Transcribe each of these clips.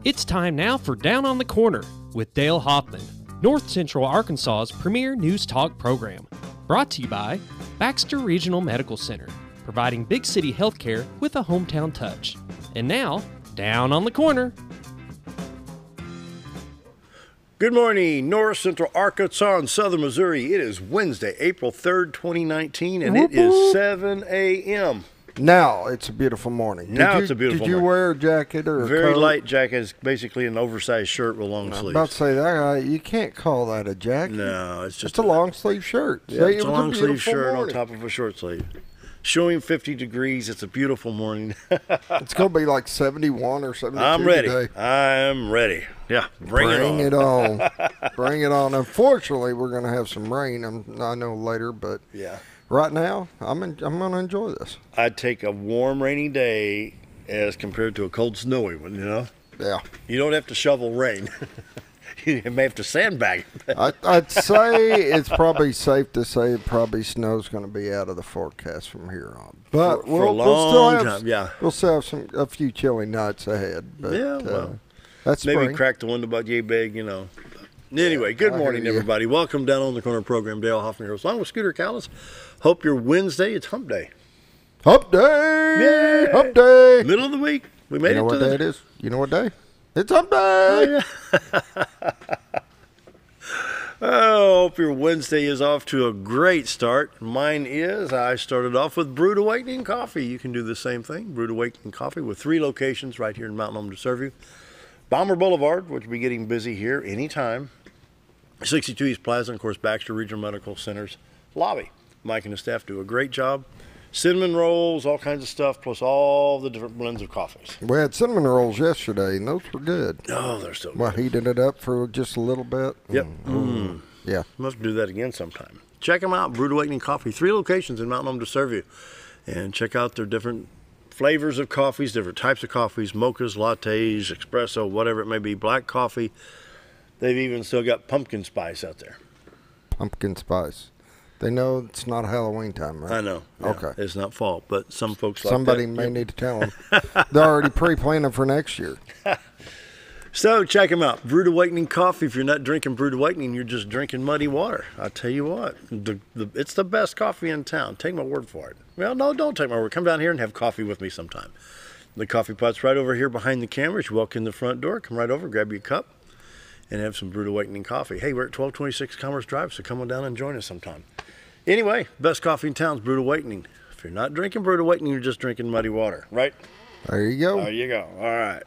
It's time now for Down on the Corner with Dale Hoffman, North Central Arkansas's premier news talk program. Brought to you by Baxter Regional Medical Center, providing big city healthcare with a hometown touch. And now, Down on the Corner. Good morning, North Central Arkansas and Southern Missouri. It is Wednesday, April 3rd, 2019, and it is 7 a.m. Now it's a beautiful morning. It's a beautiful morning. Did you wear a jacket or a Very coat? light jacket. It's basically an oversized shirt with long sleeves. I'm about to say that. You can't call that a jacket. No, it's just a long sleeve shirt. Yeah, it's a long sleeve shirt on top of a short sleeve. Showing 50 degrees. It's a beautiful morning. It's going to be like 71 or 72 I'm ready. today. I'm ready. Yeah, bring it on. Bring it on. Unfortunately, we're going to have some rain. I know later, but yeah. Right now, I'm going to enjoy this. I'd take a warm, rainy day as compared to a cold, snowy one, you know? Yeah. You don't have to shovel rain. You may have to sandbag it. I'd say it's probably safe to say probably snow's going to be out of the forecast from here on. But for a long time, we'll still have a few chilly nights ahead. But, well, that's maybe spring. crack the window about yay big, you know. Anyway, good morning, everybody. Welcome Down on the Corner program. Dale Hoffman here, along with Scooter Callis. Hope your Wednesday, it's hump day. Hump day! Yay! Hump day! Middle of the week. We made it to You know what day it is? You know what day? It's hump day! Oh, yeah. Oh, hope your Wednesday is off to a great start. Mine is. I started off with Brewed Awakening Coffee. You can do the same thing. Brewed Awakening Coffee with 3 locations right here in Mountain Home to serve you. Bomber Boulevard, which will be getting busy here anytime. 62 East Plaza, and of course, Baxter Regional Medical Center's lobby. Mike and the staff do a great job. Cinnamon rolls, all kinds of stuff, plus all the different blends of coffees. We had cinnamon rolls yesterday, and those were good. Oh, they're so good. Well, heated it up for just a little bit. Yep. Yeah. Must do that again sometime. Check them out, Brewed Awakening Coffee. 3 locations in Mountain Home to serve you. And check out their different flavors of coffees, different types of coffees, mochas, lattes, espresso, whatever it may be, black coffee. They've even still got pumpkin spice out there. Pumpkin spice. They know it's not Halloween time, right? I know. Yeah, okay. It's not fall, but some folks Somebody like that. may need to tell them. They're already pre-planning for next year. So check them out. Brewed Awakening Coffee. If you're not drinking Brewed Awakening, you're just drinking muddy water. I tell you what, it's the best coffee in town. Take my word for it. Well, no, don't take my word. Come down here and have coffee with me sometime. The coffee pot's right over here behind the cameras. You walk in the front door, come right over, grab your cup, and have some Brewed Awakening coffee. Hey, we're at 1226 Commerce Drive, so come on down and join us sometime. Anyway, best coffee in town is Brewed Awakening. If you're not drinking Brewed Awakening, you're just drinking muddy water, right? There you go. There you go. All right.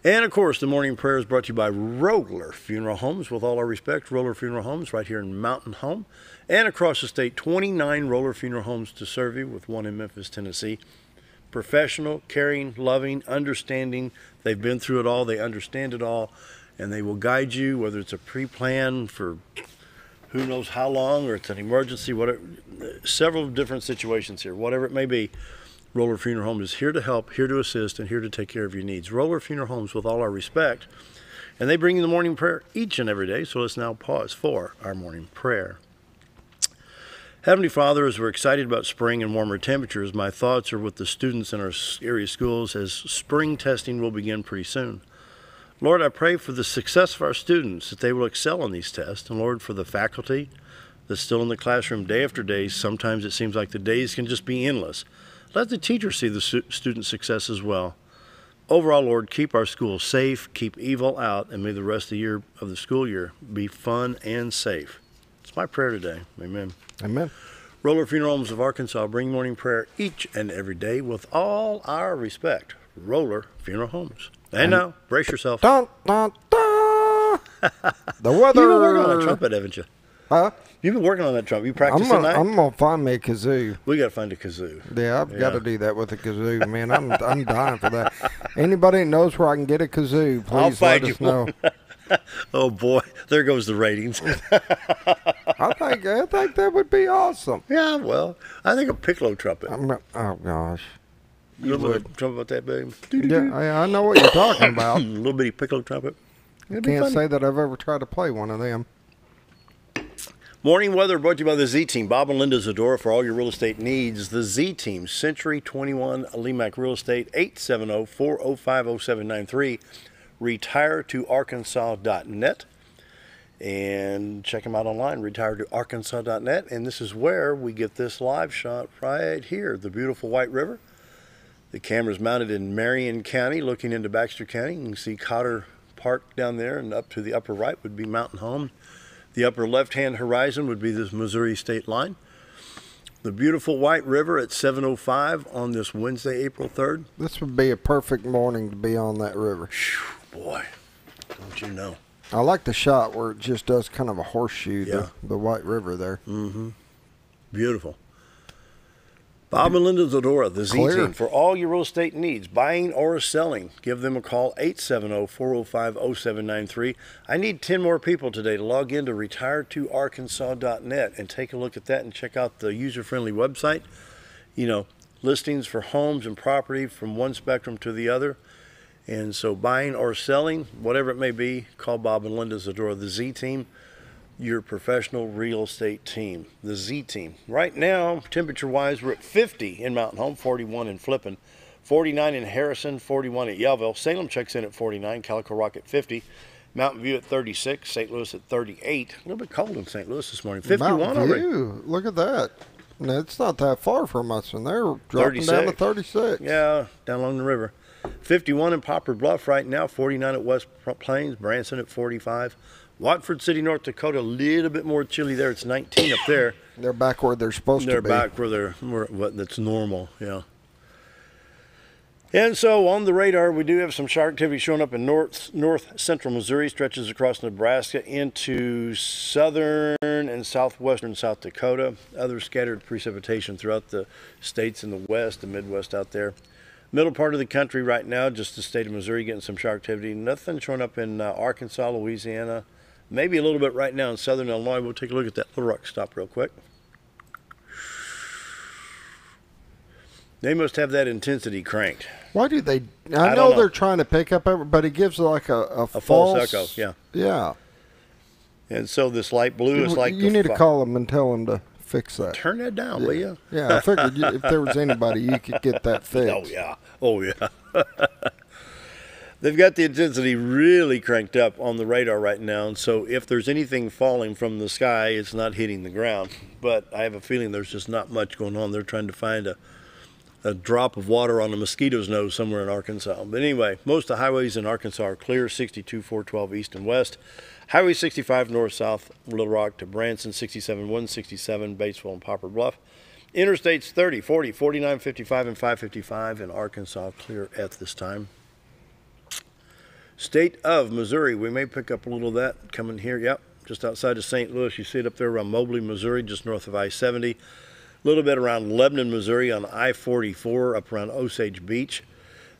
And, of course, the morning prayer is brought to you by Roller Funeral Homes. With all our respect, Roller Funeral Homes right here in Mountain Home. And across the state, 29 Roller Funeral Homes to serve you, with one in Memphis, Tennessee. Professional, caring, loving, understanding. They've been through it all. They understand it all. And they will guide you, whether it's a pre-plan for who knows how long, or it's an emergency, whatever. Several different situations here, whatever it may be. Roller Funeral Homes is here to help, here to assist, and here to take care of your needs. Roller Funeral Homes, with all our respect. And they bring you the morning prayer each and every day, so let's now pause for our morning prayer. Heavenly Father, as we're excited about spring and warmer temperatures, my thoughts are with the students in our area schools as spring testing will begin pretty soon. Lord, I pray for the success of our students, that they will excel on these tests. And Lord, for the faculty that's still in the classroom day after day, sometimes it seems like the days can just be endless. Let the teachers see the student success as well. Overall, Lord, keep our schools safe, keep evil out, and may the rest of the school year be fun and safe. It's my prayer today. Amen. Amen. Roller Funeral Homes of Arkansas bring morning prayer each and every day with all our respect. Roller Funeral Homes. And now, brace yourself. Dun, dun, dun. The weather. You've been working on that trumpet, haven't you? Huh? You've been working on that trumpet. You practicing tonight? I'm going to find me a kazoo. We got to find a kazoo. Yeah, I've got to do that with a kazoo, man. I'm dying for that. Anybody that knows where I can get a kazoo, please let us know. Oh, boy. There goes the ratings. I think that would be awesome. Yeah, well, I think a piccolo trumpet. Oh, gosh. You know a trumpet about that big? Yeah, I know what you're talking about. A little bitty piccolo trumpet. Can't say that I've ever tried to play one of them. Morning weather brought to you by the Z-Team. Bob and Linda Zadora for all your real estate needs. The Z-Team, Century 21 Lemac Real Estate, 870-405-0793. retiretoarkansas.net. And check them out online, retiretoarkansas.net. And this is where we get this live shot right here, the beautiful White River. The camera's mounted in Marion County, looking into Baxter County. You can see Cotter Park down there, and up to the upper right would be Mountain Home. The upper left-hand horizon would be this Missouri state line. The beautiful White River at 7:05 on this Wednesday, April 3rd. This would be a perfect morning to be on that river. Whew, boy, don't you know. I like the shot where it just does kind of a horseshoe, Yeah. the White River there. Mm-hmm. Beautiful. Bob and Linda Zadora, the Z Clear. Team, for all your real estate needs, buying or selling. Give them a call, 870-405-0793. I need 10 more people today to log in to retiretoarkansas.net and take a look at that and check out the user-friendly website. You know, listings for homes and property from one spectrum to the other. And so buying or selling, whatever it may be, call Bob and Linda Zadora, the Z Team, your professional real estate team, the Z Team. Right now, temperature-wise, we're at 50 in Mountain Home, 41 in Flippin, 49 in Harrison, 41 at Yellville. Salem checks in at 49, Calico Rock at 50, Mountain View at 36, St. Louis at 38. A little bit cold in St. Louis this morning. 51 Mountain already. View, look at that. No, it's not that far from us, and they're dropping down to 36. Yeah, down along the river. 51 in Poplar Bluff right now, 49 at West Plains, Branson at 45. Watford City, North Dakota, a little bit more chilly there. It's 19 up there. They're back where they're supposed to be. They're back where that's normal, yeah. And so on the radar, we do have some shower activity showing up in north central Missouri, stretches across Nebraska into southern and southwestern South Dakota. Other scattered precipitation throughout the states in the west, the Midwest out there. Middle part of the country right now, just the state of Missouri getting some shower activity. Nothing showing up in Arkansas, Louisiana. Maybe a little bit right now in southern Illinois. We'll take a look at that Little Rock stop real quick. They must have that intensity cranked. Why do they? don't I know know. they're trying to pick up, but it gives like a false echo, yeah. Yeah. And so this light blue is like you need to call them and tell them to fix that. Turn that down, will you? Yeah, I figured if there was anybody, you could get that fixed. Oh, yeah. They've got the intensity really cranked up on the radar right now, and so if there's anything falling from the sky, it's not hitting the ground. But I have a feeling there's just not much going on. They're trying to find a drop of water on a mosquito's nose somewhere in Arkansas. But anyway, most of the highways in Arkansas are clear, 62, 412 east and west. Highway 65 north-south, Little Rock to Branson, 67, 167, Batesville and Poplar Bluff. Interstates 30, 40, 49, 55, and 555 in Arkansas clear at this time. State of Missouri, we may pick up a little of that coming here. Yep, just outside of St. Louis. You see it up there around Mobley, Missouri, just north of I-70. A little bit around Lebanon, Missouri on I-44 up around Osage Beach.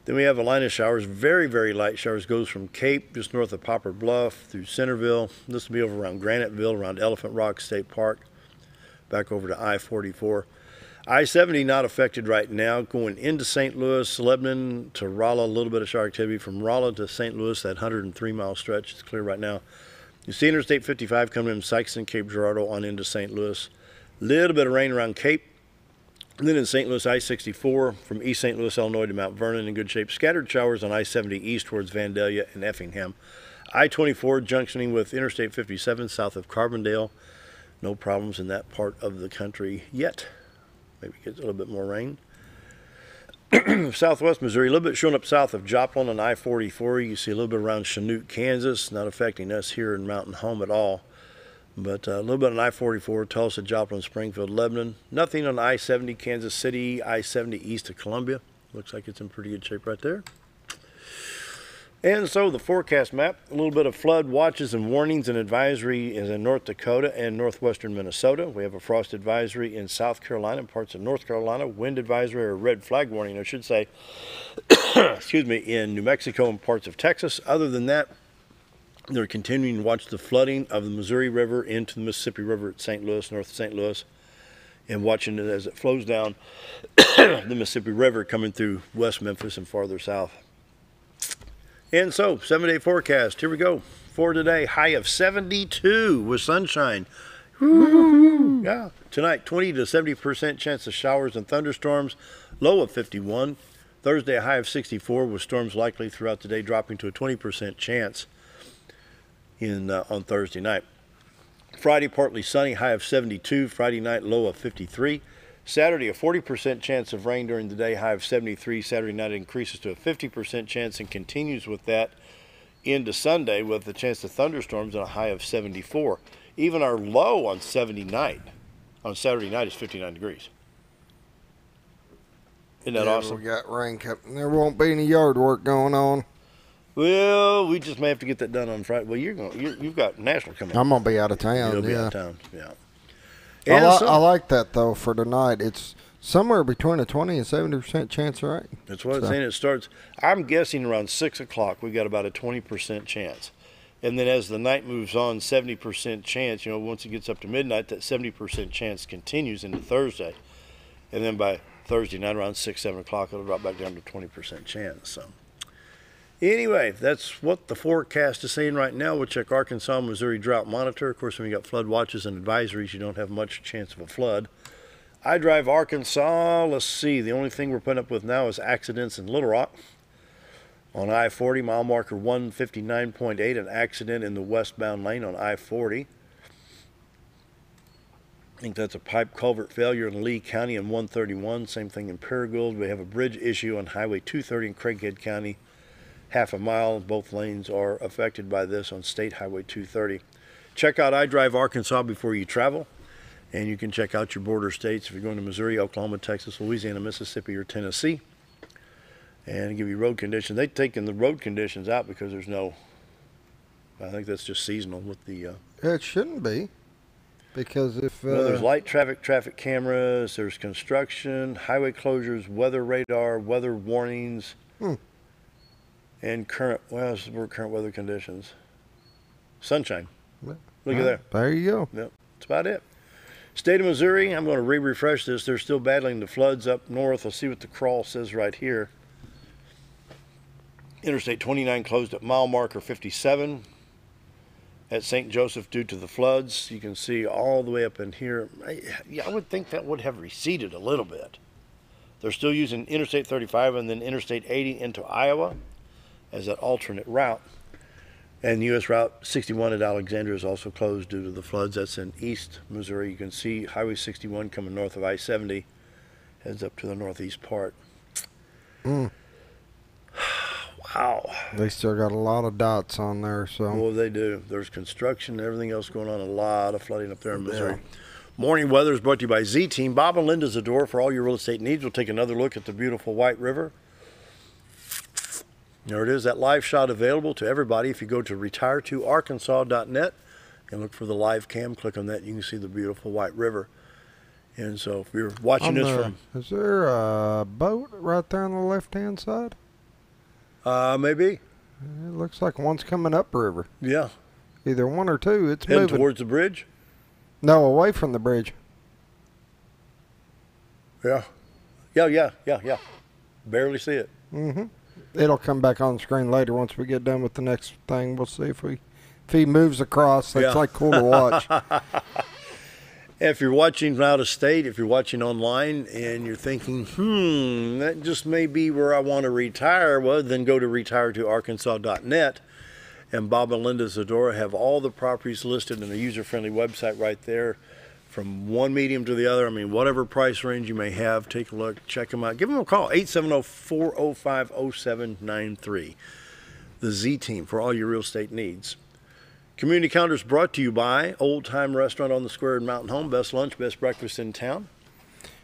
Then we have a line of showers, very, very light showers, goes from Cape, just north of Poplar Bluff, through Centerville. This will be over around Graniteville, around Elephant Rock State Park, back over to I-44. I-70 not affected right now, going into St. Louis, Lebanon to Rolla, a little bit of shower activity. From Rolla to St. Louis, that 103-mile stretch is clear right now. You see Interstate 55 coming in Sikeston, Cape Girardeau on into St. Louis. Little bit of rain around Cape. And then in St. Louis, I-64 from East St. Louis, Illinois to Mount Vernon in good shape. Scattered showers on I-70 east towards Vandalia and Effingham. I-24 junctioning with Interstate 57 south of Carbondale. No problems in that part of the country yet. Maybe get a little bit more rain. Southwest Missouri, a little bit showing up south of Joplin on I-44. You see a little bit around Chanute, Kansas. Not affecting us here in Mountain Home at all. But a little bit on I-44, Tulsa, Joplin, Springfield, Lebanon. Nothing on I-70, Kansas City, I-70 east of Columbia. Looks like it's in pretty good shape right there. And so the forecast map, a little bit of flood watches and warnings and advisory is in North Dakota and northwestern Minnesota. We have a frost advisory in South Carolina and parts of North Carolina. Wind advisory, or red flag warning, I should say, excuse me, in New Mexico and parts of Texas. Other than that, they're continuing to watch the flooding of the Missouri River into the Mississippi River at St. Louis, north of St. Louis, and watching it as it flows down the Mississippi River coming through West Memphis and farther south. And so, 7-day forecast. Here we go. For today, high of 72 with sunshine. Woo-hoo. Yeah. Tonight, 20 to 70% chance of showers and thunderstorms. Low of 51. Thursday, a high of 64 with storms likely throughout the day, dropping to a 20% chance on Thursday night. Friday, partly sunny, high of 72. Friday night, low of 53. Saturday, a 40% chance of rain during the day, high of 73. Saturday night increases to a 50% chance and continues with that into Sunday with a chance of thunderstorms and a high of 74. Even our low on Saturday night is 59 degrees. Isn't that awesome? We got rain coming. There won't be any yard work going on. Well, we just may have to get that done on Friday. Well, you've got National coming. I'm gonna be out of town. You'll be out of town. Yeah. I like that though for tonight. It's somewhere between a 20 and 70% chance of rain. That's what it's saying. It starts. I'm guessing around 6 o'clock. We got about a 20% chance, and then as the night moves on, 70% chance. Once it gets up to midnight, that 70% chance continues into Thursday, and then by Thursday night around 6, 7 o'clock, it'll drop back down to 20% chance. So. Anyway, that's what the forecast is saying right now. We'll check Arkansas, Missouri drought monitor. Of course, when you got flood watches and advisories, you don't have much chance of a flood. I drive Arkansas. Let's see. The only thing we're putting up with now is accidents in Little Rock. On I-40, mile marker 159.8, an accident in the westbound lane on I-40. I think that's a pipe culvert failure in Lee County in 131. Same thing in Paragould. We have a bridge issue on Highway 230 in Craighead County. Half a mile. Both lanes are affected by this on State Highway 230. Check out iDrive Arkansas before you travel. And you can check out your border states if you're going to Missouri, Oklahoma, Texas, Louisiana, Mississippi, or Tennessee. And give you road conditions. They've taken the road conditions out because there's no, I think that's just seasonal with the... It shouldn't be. Because if... Well, there's light traffic cameras, there's construction, highway closures, weather radar, weather warnings. And current weather conditions. Sunshine. Look at there. There you go. Yep, that's about it. State of Missouri, I'm going to refresh this. They're still battling the floods up north. Let's see what the crawl says right here. Interstate 29 closed at mile marker 57 at St. Joseph due to the floods. You can see all the way up in here. I would think that would have receded a little bit. They're still using Interstate 35 and then Interstate 80 into Iowa as that alternate route. And U.S. Route 61 at Alexandria is also closed due to the floods. That's in East Missouri. You can see Highway 61 coming north of I-70, heads up to the northeast part. Wow. They still got a lot of dots on there. So. Well, they do. There's construction and everything else going on. A lot of flooding up there in Missouri. Yeah. Morning weather is brought to you by Z-Team. Bob and Linda's the door for all your real estate needs. We'll take another look at the beautiful White River. There it is, that live shot available to everybody. If you go to retiretoarkansas.net and look for the live cam, click on that, you can see the beautiful White River. And so if you're watching this from... Is there a boat right there on the left-hand side? Maybe. It looks like one's coming upriver. Yeah. Either one or two. It's heading moving. Towards the bridge? No, away from the bridge. Yeah. Yeah. Barely see it. It'll come back on the screen later once we get done with the next thing. We'll see if he moves across. That's like cool to watch. If you're watching out of state, if you're watching online and you're thinking, that just may be where I want to retire, well, then go to retiretoarkansas.net. And Bob and Linda Zadora have all the properties listed in a user-friendly website right there from one medium to the other. I mean, whatever price range you may have, take a look, check them out. Give them a call, 870-405-0793. The Z-Team for all your real estate needs. Community Calendar is brought to you by Old Time Restaurant on the Square in Mountain Home. Best lunch, best breakfast in town.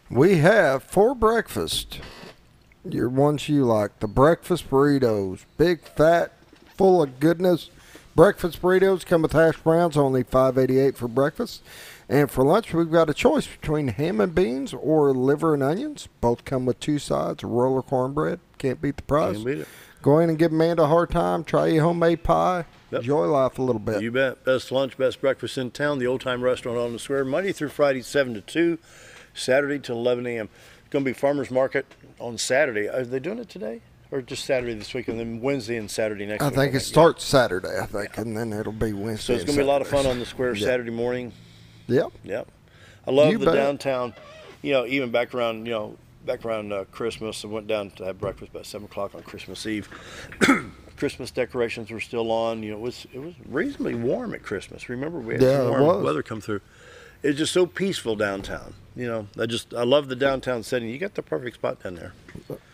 We have for breakfast your ones you like. The breakfast burritos. Big, fat, full of goodness. Breakfast burritos come with hash browns, only $5.88 for breakfast. And for lunch, we've got a choice between ham and beans or liver and onions. Both come with two sides, roller cornbread. Can't beat the price. Can't beat it. Go in and give Amanda a hard time. Try your homemade pie. Yep. Enjoy life a little bit. You bet. Best lunch, best breakfast in town. The Old Time Restaurant on the Square. Monday through Friday, 7 to 2. Saturday to 11 a.m. It's going to be farmer's market on Saturday. Are they doing it today? Or just Saturday this week, and then Wednesday and Saturday next week? I think it starts Saturday, and then it'll be Wednesday. So it's going to be a lot of fun on the Square Saturday morning. Yep. I love the downtown, even back around, back around Christmas. I went down to have breakfast about 7 o'clock on Christmas Eve. Christmas decorations were still on. You know, it was reasonably warm at Christmas. Remember, we had some warm weather come through. It's just so peaceful downtown. You know, I love the downtown setting. You got the perfect spot down there.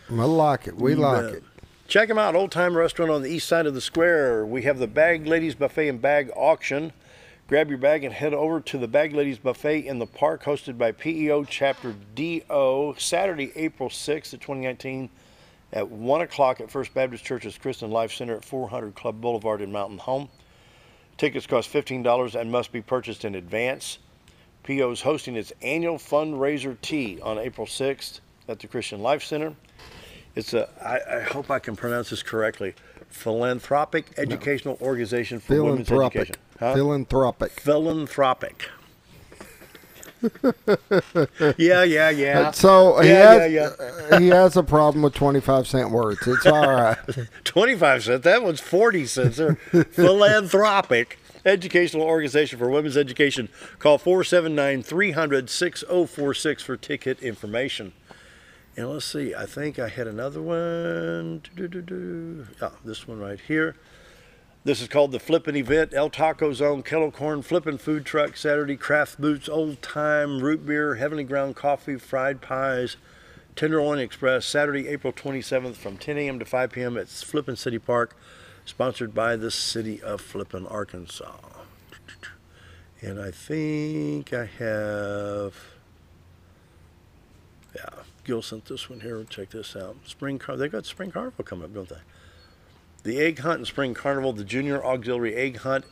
I like it. We like it. Check them out. Old Time Restaurant on the east side of the square. We have the Bag Ladies Buffet and Bag Auction. Grab your bag and head over to the Bag Ladies Buffet in the park, hosted by PEO Chapter DO, Saturday, April 6th of 2019 at 1 o'clock at First Baptist Church's Christian Life Center at 400 Club Boulevard in Mountain Home. Tickets cost $15 and must be purchased in advance. PEO is hosting its annual fundraiser tea on April 6th at the Christian Life Center. It's I hope I can pronounce this correctly, philanthropic educational organization for women's education. Huh? Philanthropic. Yeah. So he has a problem with 25-cent words. It's all right. 25 cents. That one's 40 cents. Philanthropic educational organization for women's education. Call 479-300-6046 for ticket information. And let's see, I think I had another one. This one right here. This is called the Flippin' Event. El Taco Zone, Kettle Corn, Flippin' Food Truck, Saturday, Craft Boots, Old Time, Root Beer, Heavenly Ground Coffee, Fried Pies, Tenderloin Express, Saturday, April 27th from 10 a.m. to 5 p.m. at Flippin' City Park, sponsored by the city of Flippin', Arkansas. And I think I have, Gil sent this one here. Check this out. They got Spring Carnival coming up, don't they? The Egg Hunt and Spring Carnival, the Junior Auxiliary Egg Hunt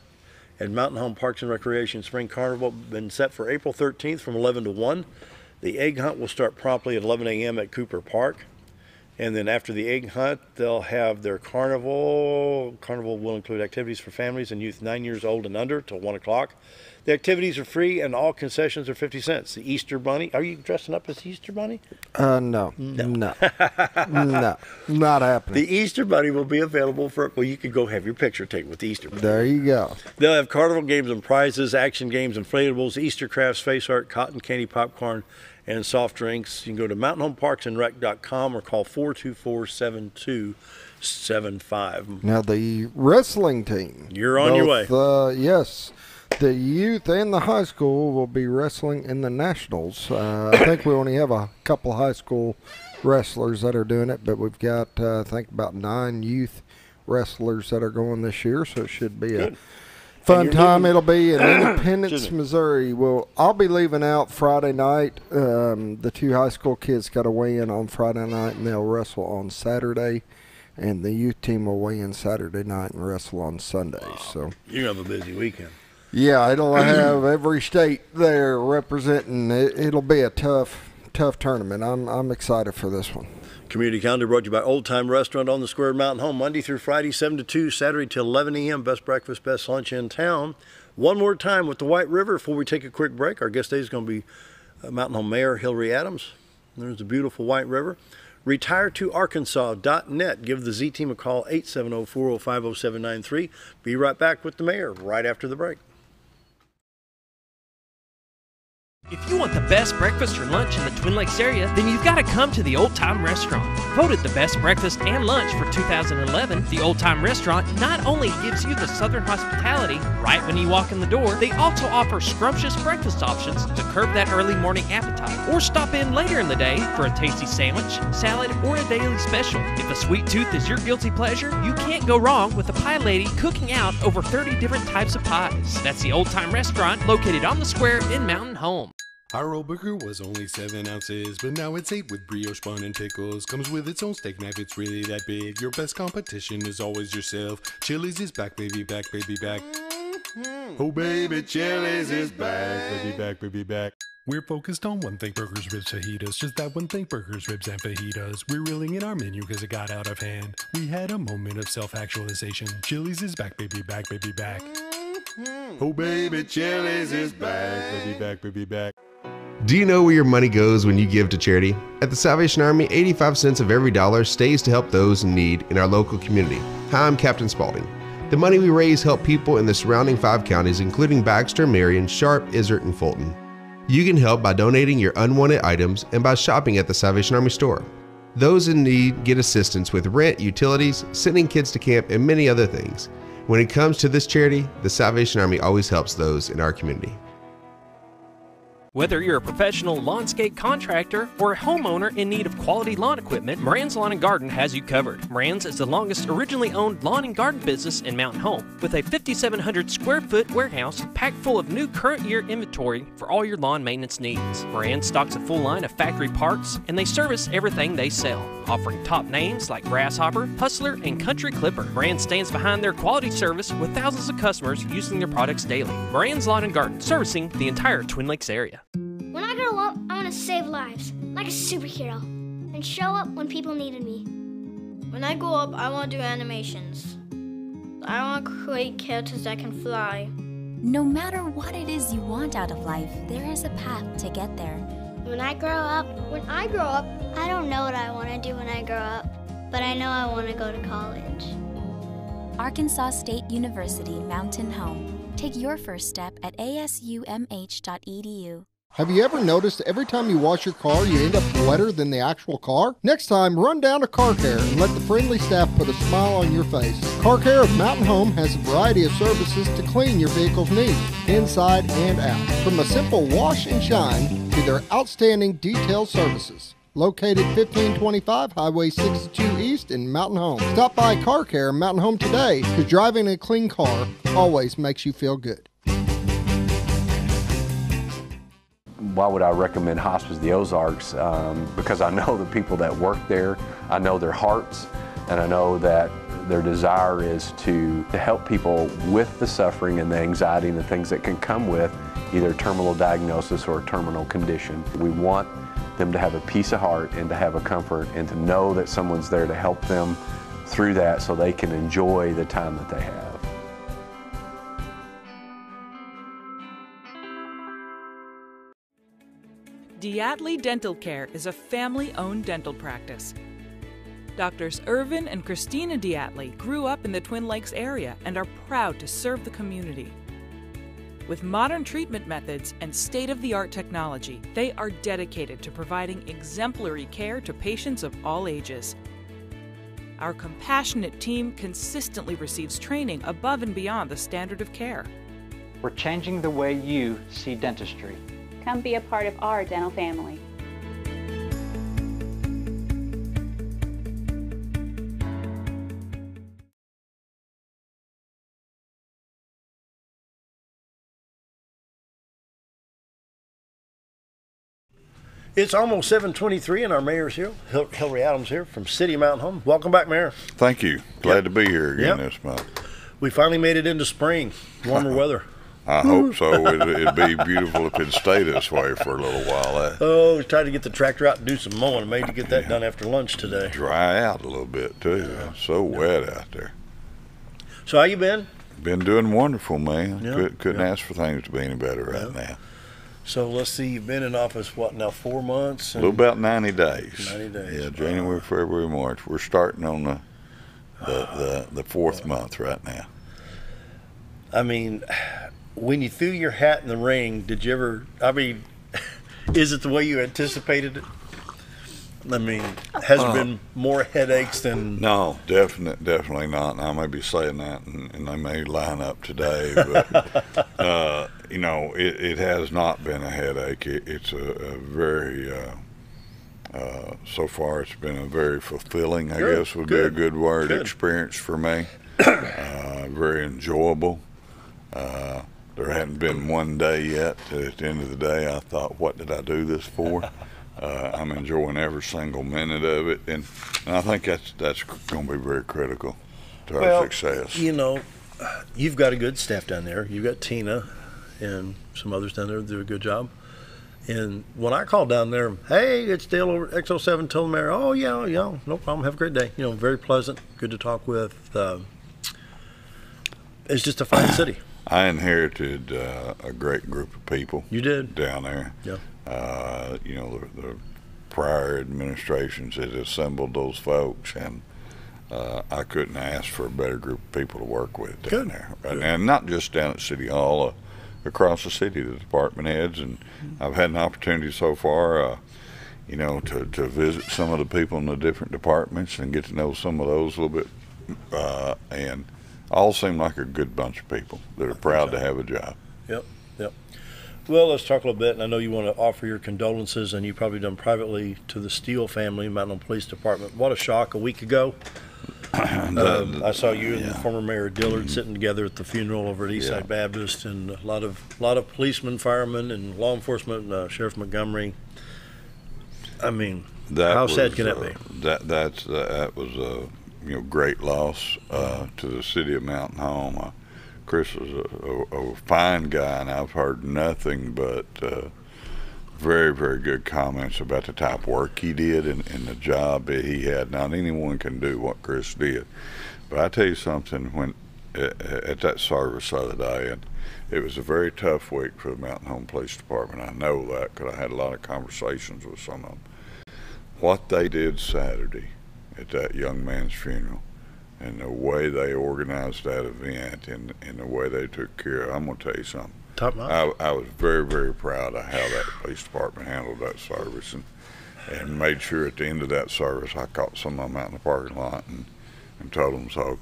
at Mountain Home Parks and Recreation Spring Carnival, been set for April 13th from 11 to 1. The Egg Hunt will start promptly at 11 a.m. at Cooper Park. And then after the Egg Hunt, they'll have their carnival. Carnival will include activities for families and youth 9 years old and under till 1 o'clock. The activities are free and all concessions are 50 cents. The Easter Bunny. Are you dressing up as the Easter Bunny? No, not happening. The Easter Bunny will be available for, well, you could go have your picture taken with the Easter Bunny. There you go. They'll have carnival games and prizes, action games, inflatables, Easter crafts, face art, cotton candy, popcorn, and soft drinks. You can go to mountainhomeparksandrec.com or call 424-7275. Now the wrestling team. You're on your way. Yes. The youth and the high school will be wrestling in the Nationals. I think we only have a couple high school wrestlers that are doing it, but we've got, I think, about 9 youth wrestlers that are going this year, so it should be a fun time. It'll be in Independence, Missouri. Well, I'll be leaving out Friday night. The 2 high school kids got to weigh in on Friday night, and they'll wrestle on Saturday. And the youth team will weigh in Saturday night and wrestle on Sunday. Wow. So you're going to have a busy weekend. Yeah, it'll have every state there representing. It'll be a tough tournament. I'm excited for this one. Community Calendar brought to you by Old Time Restaurant on the Square at Mountain Home, Monday through Friday, 7 to 2, Saturday till 11 a.m. Best breakfast, best lunch in town. One more time with the White River before we take a quick break. Our guest today is going to be Mountain Home Mayor Hillrey Adams. There's the beautiful White River. RetireToArkansas.net. Give the Z Team a call, 870-405-0793. Be right back with the mayor right after the break. If you want the best breakfast or lunch in the Twin Lakes area, then you've got to come to the Old Time Restaurant. Voted the best breakfast and lunch for 2011, the Old Time Restaurant not only gives you the Southern hospitality right when you walk in the door, they also offer scrumptious breakfast options to curb that early morning appetite. Or stop in later in the day for a tasty sandwich, salad, or a daily special. If a sweet tooth is your guilty pleasure, you can't go wrong with the Pie Lady cooking out over 30 different types of pies. That's the Old Time Restaurant located on the square in Mountain Home. Our old burger was only 7 ounces, but now it's 8 with brioche bun and pickles. Comes with its own steak knife, it's really that big. Your best competition is always yourself. Chili's is back, baby, back, baby, back. Oh, baby, Chili's is back, baby, back, baby, back. We're focused on one thing, burgers, ribs, fajitas. Just that one thing, burgers, ribs, and fajitas. We're reeling in our menu because it got out of hand. We had a moment of self-actualization. Chili's is back, baby, back, baby, back. Oh, baby, Chili's is back, baby, back, baby, back. Do you know where your money goes when you give to charity? At the Salvation Army, 85 cents of every dollar stays to help those in need in our local community. Hi, I'm Captain Spaulding. The money we raise help people in the surrounding 5 counties, including Baxter, Marion, Sharp, Izard, and Fulton. You can help by donating your unwanted items and by shopping at the Salvation Army store. Those in need get assistance with rent, utilities, sending kids to camp, and many other things. When it comes to this charity, the Salvation Army always helps those in our community. Whether you're a professional lawnscape contractor or a homeowner in need of quality lawn equipment, Moran's Lawn & Garden has you covered. Moran's is the longest originally owned lawn and garden business in Mountain Home, with a 5,700 square foot warehouse packed full of new current year inventory for all your lawn maintenance needs. Moran stocks a full line of factory parts, and they service everything they sell, offering top names like Grasshopper, Hustler, and Country Clipper. Moran stands behind their quality service with thousands of customers using their products daily. Moran's Lawn & Garden, servicing the entire Twin Lakes area. When I grow up, I want to save lives, like a superhero, and show up when people needed me. When I grow up, I want to do animations. I want to create characters that can fly. No matter what it is you want out of life, there is a path to get there. When I grow up, I don't know what I want to do when I grow up, but I know I want to go to college. Arkansas State University Mountain Home. Take your first step at asumh.edu. Have you ever noticed every time you wash your car, you end up wetter than the actual car? Next time, run down to Car Care and let the friendly staff put a smile on your face. Car Care of Mountain Home has a variety of services to clean your vehicle's needs, inside and out. From a simple wash and shine to their outstanding detailed services. Located 1525 Highway 62 East in Mountain Home. Stop by Car Care in Mountain Home today, because driving a clean car always makes you feel good. Why would I recommend Hospice of the Ozarks? Because I know the people that work there, I know their hearts, and I know that their desire is to help people with the suffering and the anxiety and the things that can come with either terminal diagnosis or a terminal condition. We want them to have a peace of heart and to have a comfort and to know that someone's there to help them through that so they can enjoy the time that they have. Diatley Dental Care is a family-owned dental practice. Doctors Irvin and Christina Diatley grew up in the Twin Lakes area and are proud to serve the community. With modern treatment methods and state-of-the-art technology, they are dedicated to providing exemplary care to patients of all ages. Our compassionate team consistently receives training above and beyond the standard of care. We're changing the way you see dentistry. Come be a part of our dental family. It's almost 7:23 and our mayor's here, Hillrey Adams here from City of Mountain Home. Welcome back, Mayor. Thank you. Glad to be here again this month. We finally made it into spring, warmer weather. I hope so. It'd be beautiful if it stayed this way for a little while. We tried to get the tractor out and do some mowing. Maybe get that done after lunch today. Dry out a little bit too. It's so wet out there. So how you been? Been doing wonderful, man. Couldn't ask for things to be any better right now. So let's see, you've been in office, what now, 4 months? A little about 90 days. 90 days. Yeah, January, February, March. We're starting on the fourth month right now. I mean, when you threw your hat in the ring, did you ever, is it the way you anticipated it? I mean, has there been more headaches than... No, definitely not. And I may be saying that, and they may line up today, but, you know, it has not been a headache. It's a very, so far it's been a very fulfilling, I guess would be a good word, experience for me. Very enjoyable. There hadn't been one day yet. At the end of the day, I thought, what did I do this for? I'm enjoying every single minute of it, and I think that's going to be very critical to our success. You know, you've got a good staff down there. You've got Tina and some others down there that do a good job. And when I called down there, hey, it's Dale over at XO7, told the mayor, oh, yeah, no problem, have a great day. You know, very pleasant, good to talk with. It's just a fine city. I inherited a great group of people. You did? Down there. Yeah. You know, the prior administrations had assembled those folks, and I couldn't ask for a better group of people to work with down there. And not just down at City Hall, across the city, the department heads, and I've had an opportunity so far, you know, to visit some of the people in the different departments and get to know some of those a little bit, and all seem like a good bunch of people that are proud to have a job. Yep. Well, let's talk a little bit, and I know you want to offer your condolences, and you've probably done privately, to the Steele family, Mountain Home Police Department. What a shock a week ago. I saw you and the former Mayor Dillard sitting together at the funeral over at Eastside Baptist, and a lot of policemen, firemen, and law enforcement, Sheriff Montgomery. I mean, how sad can that be? That was a great loss to the city of Mountain Home. Chris was a fine guy, and I've heard nothing but very, very good comments about the type of work he did and the job that he had. Not anyone can do what Chris did. But I tell you something, when at that service the other day, and it was a very tough week for the Mountain Home Police Department. I know that because I had a lot of conversations with some of them. What they did Saturday at that young man's funeral, and the way they organized that event, and the way they took care of it, I'm going to tell you something. Top notch. I was very, very proud of how that police department handled that service, and made sure at the end of that service I caught some of them out in the parking lot and told them so.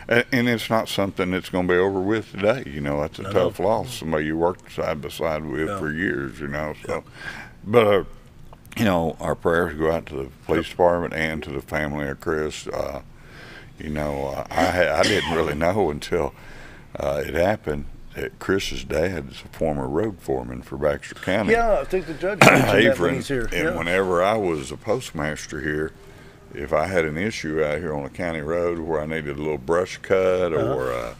And it's not something that's going to be over with today. You know, that's a tough loss. Somebody you worked side by side with for years, you know. So, but you know, our prayers go out to the police department and to the family of Chris. You know, I didn't really know until it happened that Chris's dad's a former road foreman for Baxter County. Yeah, I think the judge mentioned that when he's here. And whenever I was a postmaster here, if I had an issue out here on a county road where I needed a little brush cut or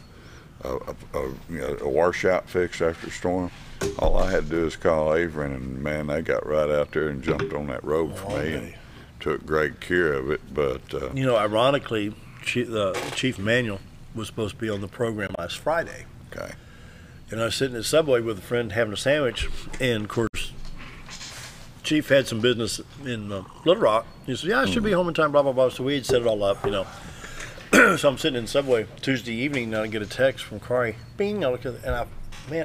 a washout fixed after a storm, all I had to do is call Avery, and man, they got right out there and jumped on that road for me and took great care of it. But you know, ironically, Chief Manuel was supposed to be on the program last Friday. Okay. And I was sitting at the Subway with a friend having a sandwich, and of course, Chief had some business in Little Rock. He said, "Yeah, I should be home in time." Blah blah blah. So we had set it all up, you know. So I'm sitting in the Subway Tuesday evening, and I get a text from Corey. Bing! I looked at it, and I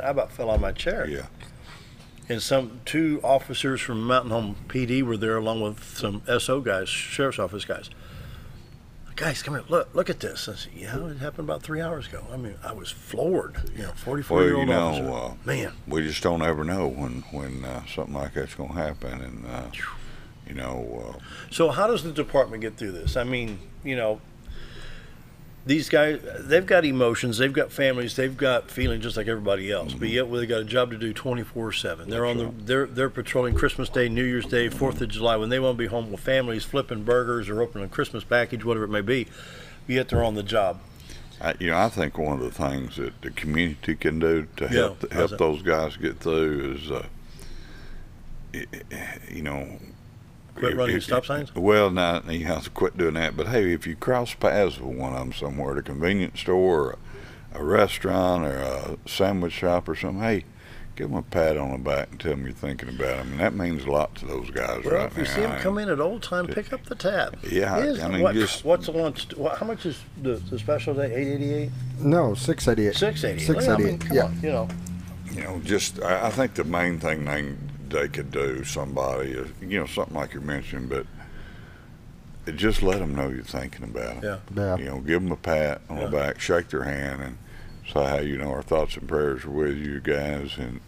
about fell on my chair. Yeah. And two officers from Mountain Home PD were there, along with some SO guys, Sheriff's Office guys. Guys, come here, look at this. I said, yeah, it happened about 3 hours ago. I mean, I was floored. You know, 44-year-old officer. Man, we just don't ever know when something like that's going to happen, and you know. So how does the department get through this? I mean, you know, these guys, they've got emotions, they've got families, they've got feelings just like everybody else. But yet, they got a job to do 24/7. They're on they're patrolling Christmas Day, New Year's Day, 4th of July, when they want to be home with families, flipping burgers or opening a Christmas package, whatever it may be. Yet they're on the job. You know, I think one of the things that the community can do to help those guys get through is, you know, quit running stop signs? Well, no, you have to quit doing that. But hey, if you cross paths with one of them somewhere, at a convenience store, or a restaurant, or a sandwich shop or something, hey, give them a pat on the back and tell them you're thinking about them. And that means a lot to those guys right now. Well, if you see them come in at old time, pick up the tab. Yeah, I mean, what's the lunch? How much is the special day? $8.88? No, $6.88. $6.88. $6.88. I mean, come on, you know, just I think the main thing they could do, somebody, is, you know, something like you mentioned, but just let them know you're thinking about them. Yeah. You know, give them a pat on the back, shake their hand, and say, hey, you know, our thoughts and prayers are with you guys, and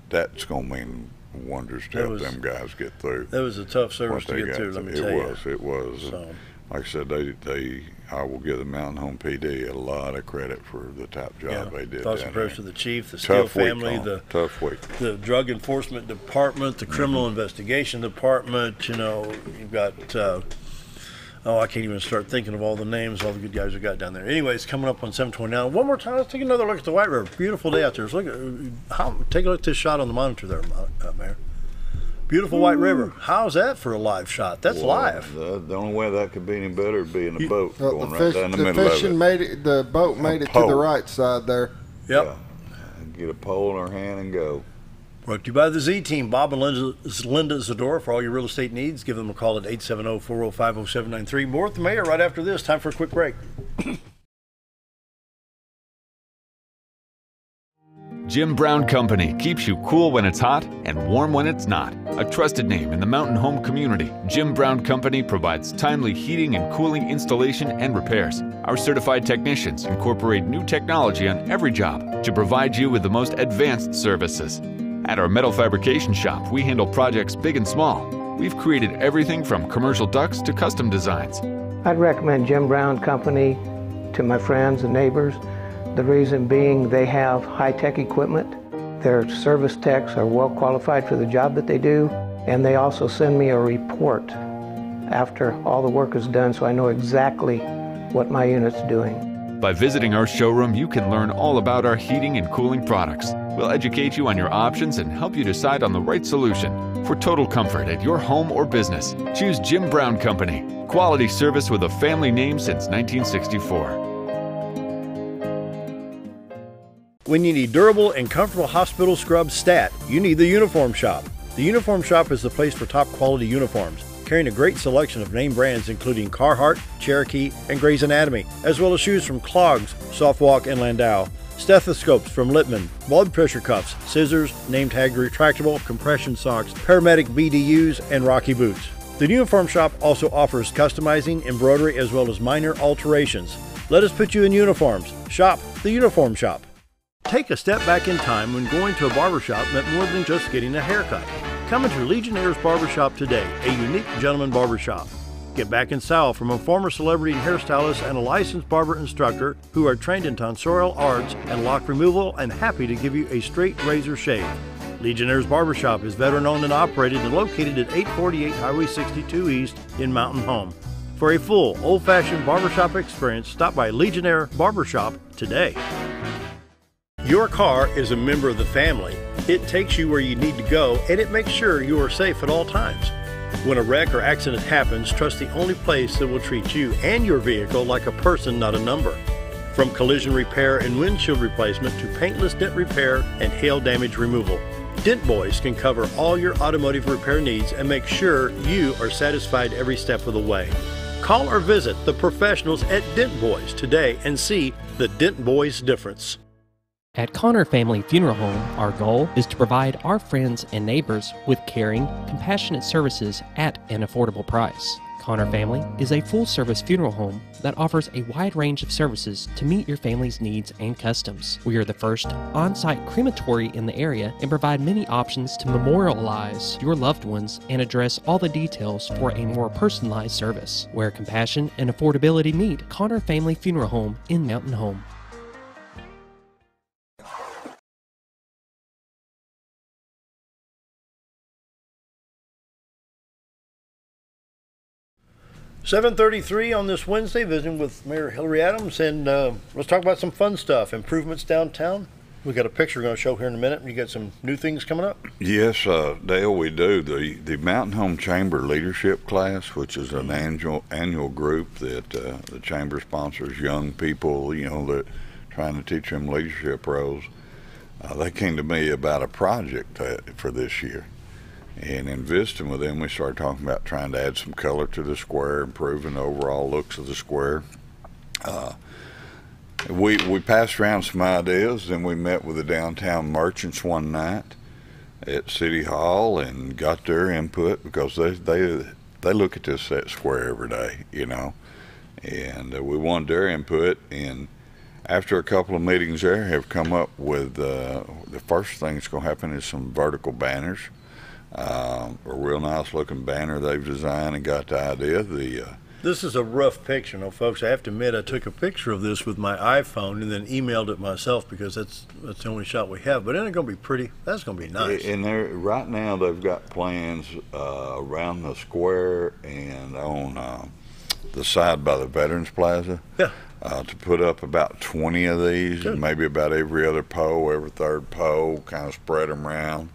that's going to mean wonders to help them guys get through. That was a tough service to get through, let me tell you. It was. So, like I said, I will give the Mountain Home PD a lot of credit for the top job they did. Thoughts and prayers to the chief, the Steele family, the Drug Enforcement Department, the Criminal Investigation Department. You know, you've got, I can't even start thinking of all the names, all the good guys we got down there. Anyways, coming up on 729. One more time, let's take another look at the White River. Beautiful day out there. Let's take a look at this shot on the monitor there, Mayor. Beautiful White River. How's that for a live shot? That's live. The only way that could be any better would be in a boat going right down the middle of it. The boat made it to the right side there. Yep. Yeah. Get a pole in our hand and go. Brought to you by the Z-Team, Bob and Linda Zadora. For all your real estate needs, give them a call at 870-405-0793. More with the mayor right after this. Time for a quick break. Jim Brown Company keeps you cool when it's hot and warm when it's not. A trusted name in the mountain home community, Jim Brown Company provides timely heating and cooling installation and repairs. Our certified technicians incorporate new technology on every job to provide you with the most advanced services. At our metal fabrication shop, we handle projects big and small. We've created everything from commercial ducts to custom designs. I'd recommend Jim Brown Company to my friends and neighbors. The reason being they have high-tech equipment. Their service techs are well qualified for the job that they do, and they also send me a report after all the work is done so I know exactly what my unit's doing. By visiting our showroom, you can learn all about our heating and cooling products. We'll educate you on your options and help you decide on the right solution. For total comfort at your home or business, choose Jim Brown Company. Quality service with a family name since 1964. When you need durable and comfortable hospital scrub stat, you need the Uniform Shop. The Uniform Shop is the place for top quality uniforms, carrying a great selection of name brands including Carhartt, Cherokee, and Gray's Anatomy, as well as shoes from Clogs, Softwalk, and Landau, stethoscopes from Littman, blood pressure cuffs, scissors, name tag retractable, compression socks, paramedic BDUs, and Rocky boots. The Uniform Shop also offers customizing, embroidery, as well as minor alterations. Let us put you in uniforms. Shop the Uniform Shop. Take a step back in time when going to a barbershop meant more than just getting a haircut. Come into Legionnaire's Barbershop today, a unique gentleman barbershop. Get back in style from a former celebrity and hairstylist and a licensed barber instructor who are trained in tonsorial arts and lock removal and happy to give you a straight razor shave. Legionnaire's Barbershop is veteran-owned and operated and located at 848 Highway 62 East in Mountain Home. For a full, old-fashioned barbershop experience, stop by Legionnaire Barbershop today. Your car is a member of the family. It takes you where you need to go, and it makes sure you are safe at all times. When a wreck or accident happens, trust the only place that will treat you and your vehicle like a person, not a number. From collision repair and windshield replacement to paintless dent repair and hail damage removal, Dent Boys can cover all your automotive repair needs and make sure you are satisfied every step of the way. Call or visit the professionals at Dent Boys today and see the Dent Boys difference. At Connor Family Funeral Home, our goal is to provide our friends and neighbors with caring, compassionate services at an affordable price. Connor Family is a full-service funeral home that offers a wide range of services to meet your family's needs and customs. We are the first on-site crematory in the area and provide many options to memorialize your loved ones and address all the details for a more personalized service. Where compassion and affordability meet, Connor Family Funeral Home in Mountain Home. $7:33 on this Wednesday, visiting with Mayor Hillrey Adams, and let's talk about some fun stuff. Improvements downtown. We got a picture we're going to show here in a minute. You got some new things coming up? Yes, Dale, we do. The Mountain Home Chamber Leadership Class, which is an annual group that the Chamber sponsors young people, that trying to teach them leadership roles. They came to me about a project for this year. And in visiting with them, we started talking about trying to add some color to the square, improving the overall looks of the square. We passed around some ideas, then we met with the downtown merchants one night at City Hall and got their input, because they look at this square every day, and we wanted their input. And after a couple of meetings there, have come up with the first thing that's going to happen is some vertical banners. A real nice looking banner they've designed and got the idea. This is a rough picture, folks. I have to admit I took a picture of this with my iPhone and then emailed it myself, because that's the only shot we have. But isn't it going to be pretty? That's going to be nice. And right now they've got plans around the square and on the side by the Veterans Plaza. Yeah. To put up about 20 of these, Good. Maybe about every other pole, every third pole, kind of spread them around.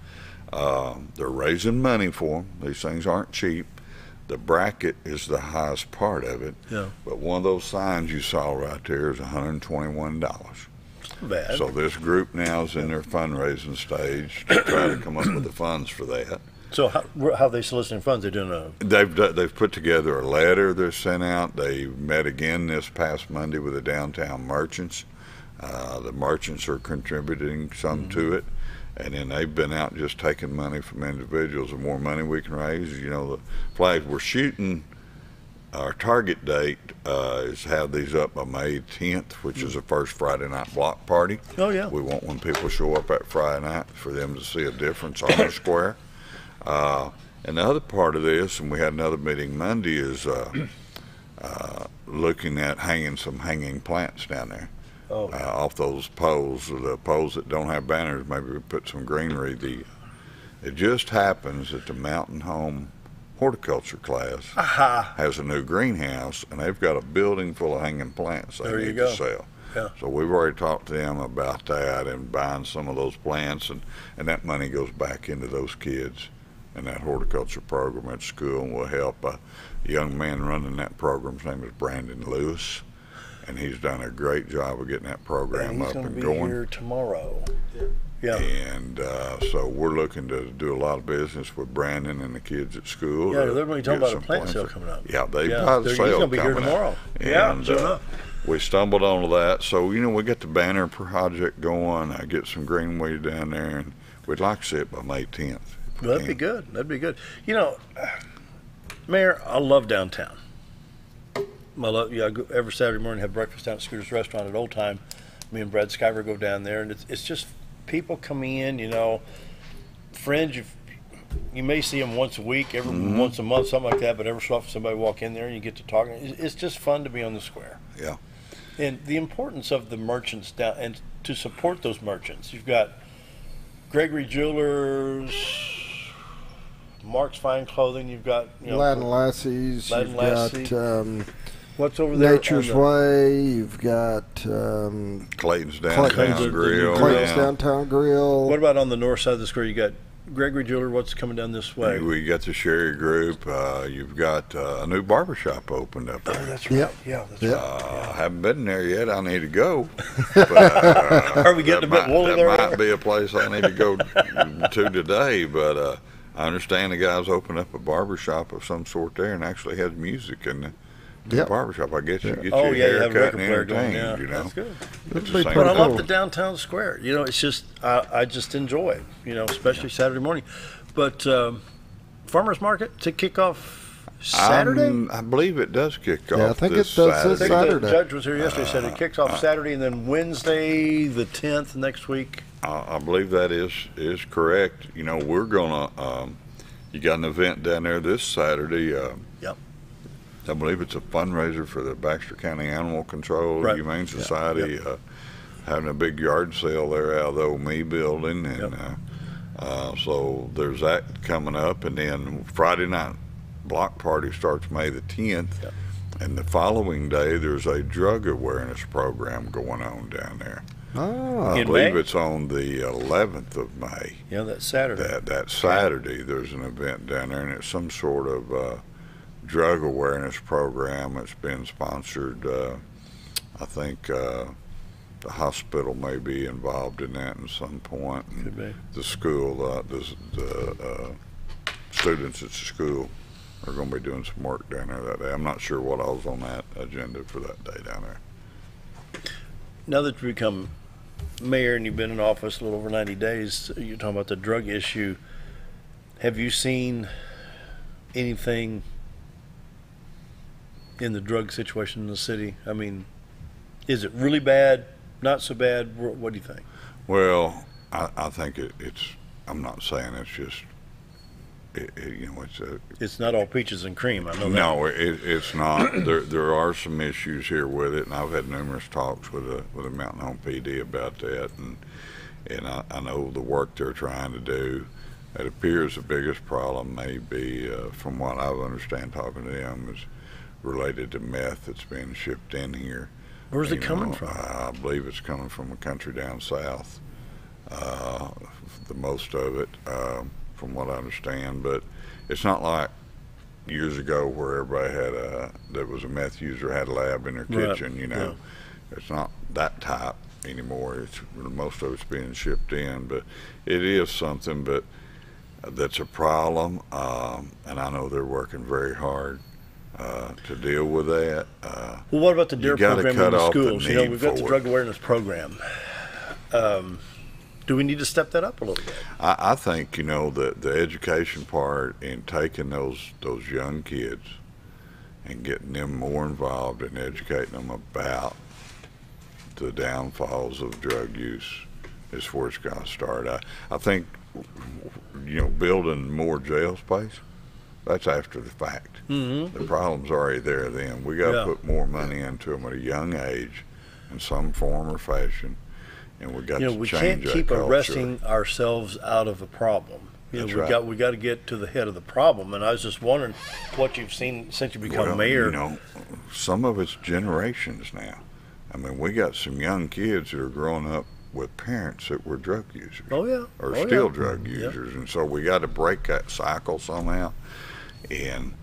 They're raising money for them. These things aren't cheap. The bracket is the highest part of it. Yeah. But one of those signs you saw right there is $121. Bad. So this group now is in their fundraising stage to try to come up with the funds for that. So how are they soliciting funds? They're doing They've put together a letter they're sent out. They met again this past Monday with the downtown merchants. The merchants are contributing some to it. And then they've been out just taking money from individuals. The more money we can raise, you know, the flags we're shooting, our target date is have these up by May 10th, which is the first Friday night block party. Oh, yeah. We want when people show up that Friday night for them to see a difference on the square. And the other part of this, and we had another meeting Monday, is looking at hanging some hanging plants down there. Off those poles, the poles that don't have banners, maybe we put some greenery. It just happens that the Mountain Home horticulture class has a new greenhouse, and they've got a building full of hanging plants they need to sell. Yeah. So we've already talked to them about that and buying some of those plants, and that money goes back into those kids and that horticulture program at school, and will help a young man running that program. His name is Brandon Lewis. And he's done a great job of getting that program up and going. He's going to be here tomorrow. Yeah. And so we're looking to do a lot of business with Brandon and the kids at school. Yeah, they're going to talk about a plant sale coming up. Yeah, they've got a sale coming up. He's going to be here tomorrow. And we stumbled onto that. So, you know, we got the banner project going. I get some greenweed down there, and we'd like to see it by May 10th. Well, that'd be good. That'd be good. You know, Mayor, I love downtown. I go every Saturday morning, have breakfast down at Scooter's Restaurant at Old Time. Me and Brad Skyver go down there, and it's just people come in, you know, friends. You may see them once a week, once a month, something like that, but every so often somebody walk in there and you get to talking. It's just fun to be on the square. Yeah. And the importance of the merchants down, and to support those merchants. You've got Gregory Jewelers, Mark's Fine Clothing. You've got, you know, Latin Lassies. Latin You've Lassie. got what's over there? Nature's Way. You've got Clayton's Downtown Grill. Clayton's Downtown Grill. What about on the north side of the square? You got Gregory Jeweler. What's coming down this way? We got the Sherry Group. You've got a new barbershop opened up there. Oh, that's right. Yep. Yeah, that's right. I haven't been there yet. I need to go. But, are we getting a bit woolly there? That might be a place I need to go to today, but I understand the guy's opened up a barbershop of some sort there and actually has music in the barbershop. I guess you get your haircut and entertained, you know. That's good. But I love the downtown square. You know, it's just, I just enjoy it, you know, especially Saturday morning. But Farmers Market to kick off Saturday? I believe it does kick off. I think this it does Saturday. this Saturday. The judge was here yesterday, said it kicks off Saturday, and then Wednesday the 10th next week. I believe that is correct. You know, we're gonna. You got an event down there this Saturday. Yep. I believe it's a fundraiser for the Baxter County Animal Control Humane Society. Having a big yard sale there out of the old Me building, and so there's that coming up, and then Friday night block party starts May the 10th, and the following day there's a drug awareness program going on down there. Oh, I believe it's on the 11th of May. Yeah, that's Saturday. That Saturday, there's an event down there, and it's some sort of drug awareness program. It's been sponsored. I think the hospital may be involved in that at some point. Could be. The school, the students at the school are going to be doing some work down there that day. I'm not sure what all's on that agenda for that day down there. Now that you've become mayor and you've been in office a little over 90 days, you're talking about the drug issue. Have you seen anything in the drug situation in the city? I mean, is it really bad, not so bad? What do you think? Well, I think it's, I'm not saying it's just, you know, it's not all peaches and cream. I know that. No, it's not. There are some issues here with it, and I've had numerous talks with the Mountain Home PD about that, and I know the work they're trying to do. It appears the biggest problem may be, from what I understand talking to them, is related to meth that's being shipped in here. Where's it coming from? I believe it's coming from a country down south. The most of it. From what I understand, but it's not like years ago where everybody that was a meth user had a lab in their kitchen, you know. It's not that type anymore. It's most of it's being shipped in, but it is something that's a problem, and I know they're working very hard to deal with that. Well, what about the DARE program in the schools? The We've got the drug awareness program. Do we need to step that up a little bit? I think, the education part in taking those young kids and getting them more involved and educating them about the downfalls of drug use is where it's going to start. I think, building more jail space, that's after the fact. Mm-hmm. The problem's already there then. We got to put more money into them at a young age in some form or fashion. And we got to change that culture. We can't keep arresting ourselves out of the problem. We got to get to the head of the problem. And I was just wondering what you've seen since you become mayor. Some of it's generations now. I mean, we got some young kids that are growing up with parents that were drug users. Oh, yeah. Or still drug users. And so we got to break that cycle somehow. And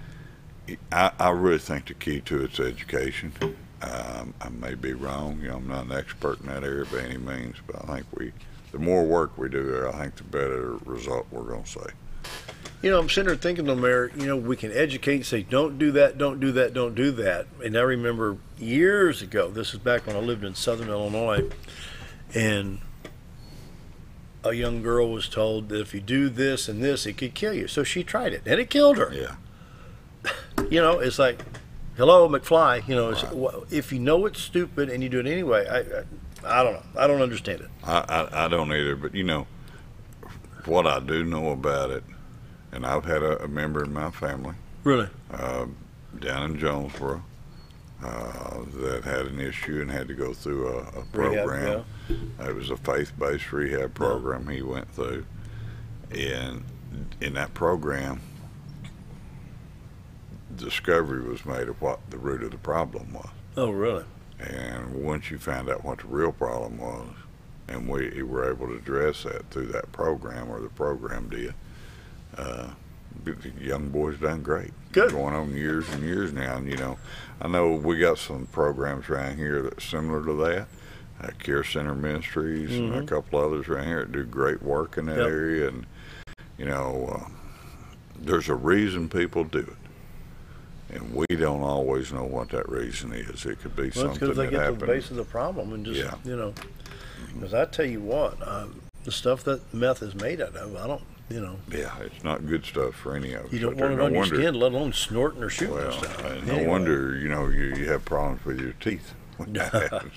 I really think the key to it's education. I may be wrong. I'm not an expert in that area by any means, but I think the more work we do there, I think the better result we're going to see. I'm sitting there thinking, Mayor, we can educate, say, don't do that, don't do that, don't do that. And I remember years ago, this is back when I lived in Southern Illinois, and a young girl was told that if you do this and this, it could kill you. So she tried it, and it killed her. Yeah. It's like, hello, McFly. If you know it's stupid and you do it anyway, I don't know. I don't understand it. I don't either. But what I do know about it, and I've had a member in my family, really, down in Jonesboro, that had an issue and had to go through a program. Rehab, It was a faith-based rehab program he went through, and in that program, discovery was made of what the root of the problem was. Oh, really? And once you found out what the real problem was, and we were able to address that through that program, or the program did, the young boy's done great. Good. Going on years and years now. And, I know we got some programs around here that's similar to that. Care Center Ministries and a couple others around here that do great work in that area. And, there's a reason people do it. And we don't always know what that reason is. It could be something that happened. Because they get to the base of the problem and just, because I tell you what, the stuff that meth is made out of, I don't, Yeah, it's not good stuff for any of us. You don't want it on your skin, let alone snorting or shooting and stuff. No wonder, you have problems with your teeth when that happens,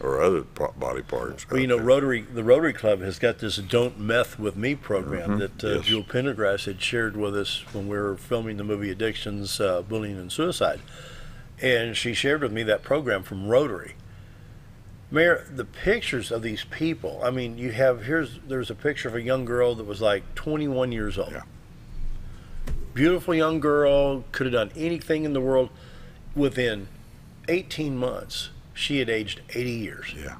or other body parts. Well, the Rotary Club has got this Don't Meth With Me program that Jewel Pendergrass had shared with us when we were filming the movie Addictions, Bullying and Suicide. And she shared with me that program from Rotary. Mayor, the pictures of these people, I mean, there's a picture of a young girl that was like 21 years old. Yeah. Beautiful young girl, could have done anything in the world. Within 18 months, she had aged 80 years. Yeah.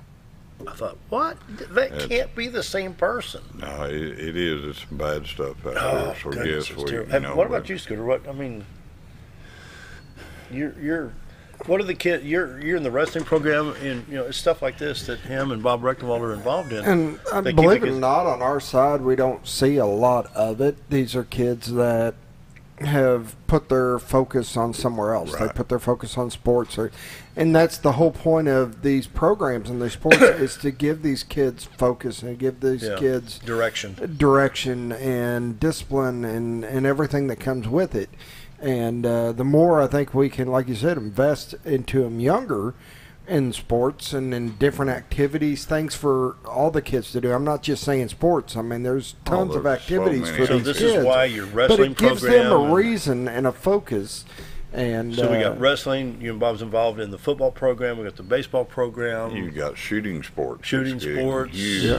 I thought, what? That can't be the same person. No, it is. It's some bad stuff out there. So goodness, yes, what about you, Scooter? What are the kids? You're in the wrestling program, and it's stuff like this that him and Bob Rechtenwald are involved in. And believe it or not, on our side, we don't see a lot of it. These are kids that have put their focus on somewhere else. Right. They put their focus on sports, and that's the whole point of these programs and these sports is to give these kids focus and give these kids direction and discipline and everything that comes with it. And the more I think we can, like you said, invest into them younger in sports and in different activities, things for all the kids to do. I'm not just saying sports. I mean, there's tons of activities for these kids. So this is why your wrestling program. But it gives them a reason and a focus. And so we got wrestling. You and Bob's involved in the football program. We got the baseball program. You got shooting sports. Shooting sports. Huge.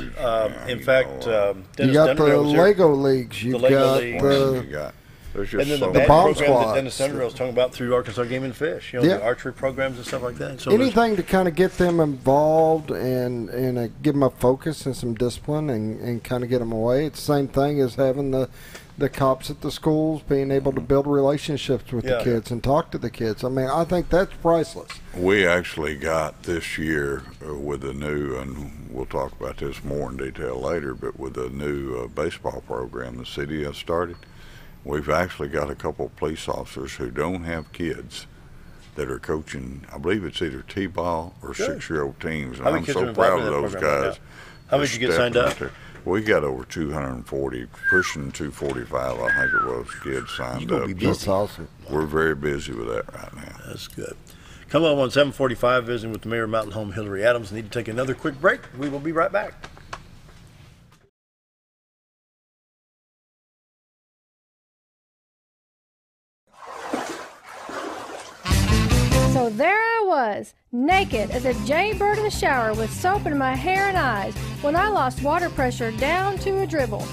In fact, Dennis you got the Lego leagues. You've got the. And then the band program that Dennis Underhill was talking about through Arkansas Game and Fish, the archery programs and stuff like that. So anything to kind of get them involved and give them a focus and some discipline and kind of get them away. It's the same thing as having the cops at the schools being able to build relationships with the kids and talk to the kids. I mean, I think that's priceless. We actually got this year with a new, and we'll talk about this more in detail later, but with a new baseball program the city has started. we've actually got a couple of police officers who don't have kids that are coaching. I believe it's either T-ball or 6-year-old teams. And I'm so proud of those guys. How many did you get signed up? We got over 240, pushing 245, I think it was, kids signed up. That's awesome. We're very busy with that right now. That's good. Come on 745, visiting with the Mayor of Mountain Home, Hillrey Adams. Need to take another quick break. We will be right back. So there I was, naked as a jaybird in the shower with soap in my hair and eyes when I lost water pressure down to a dribble.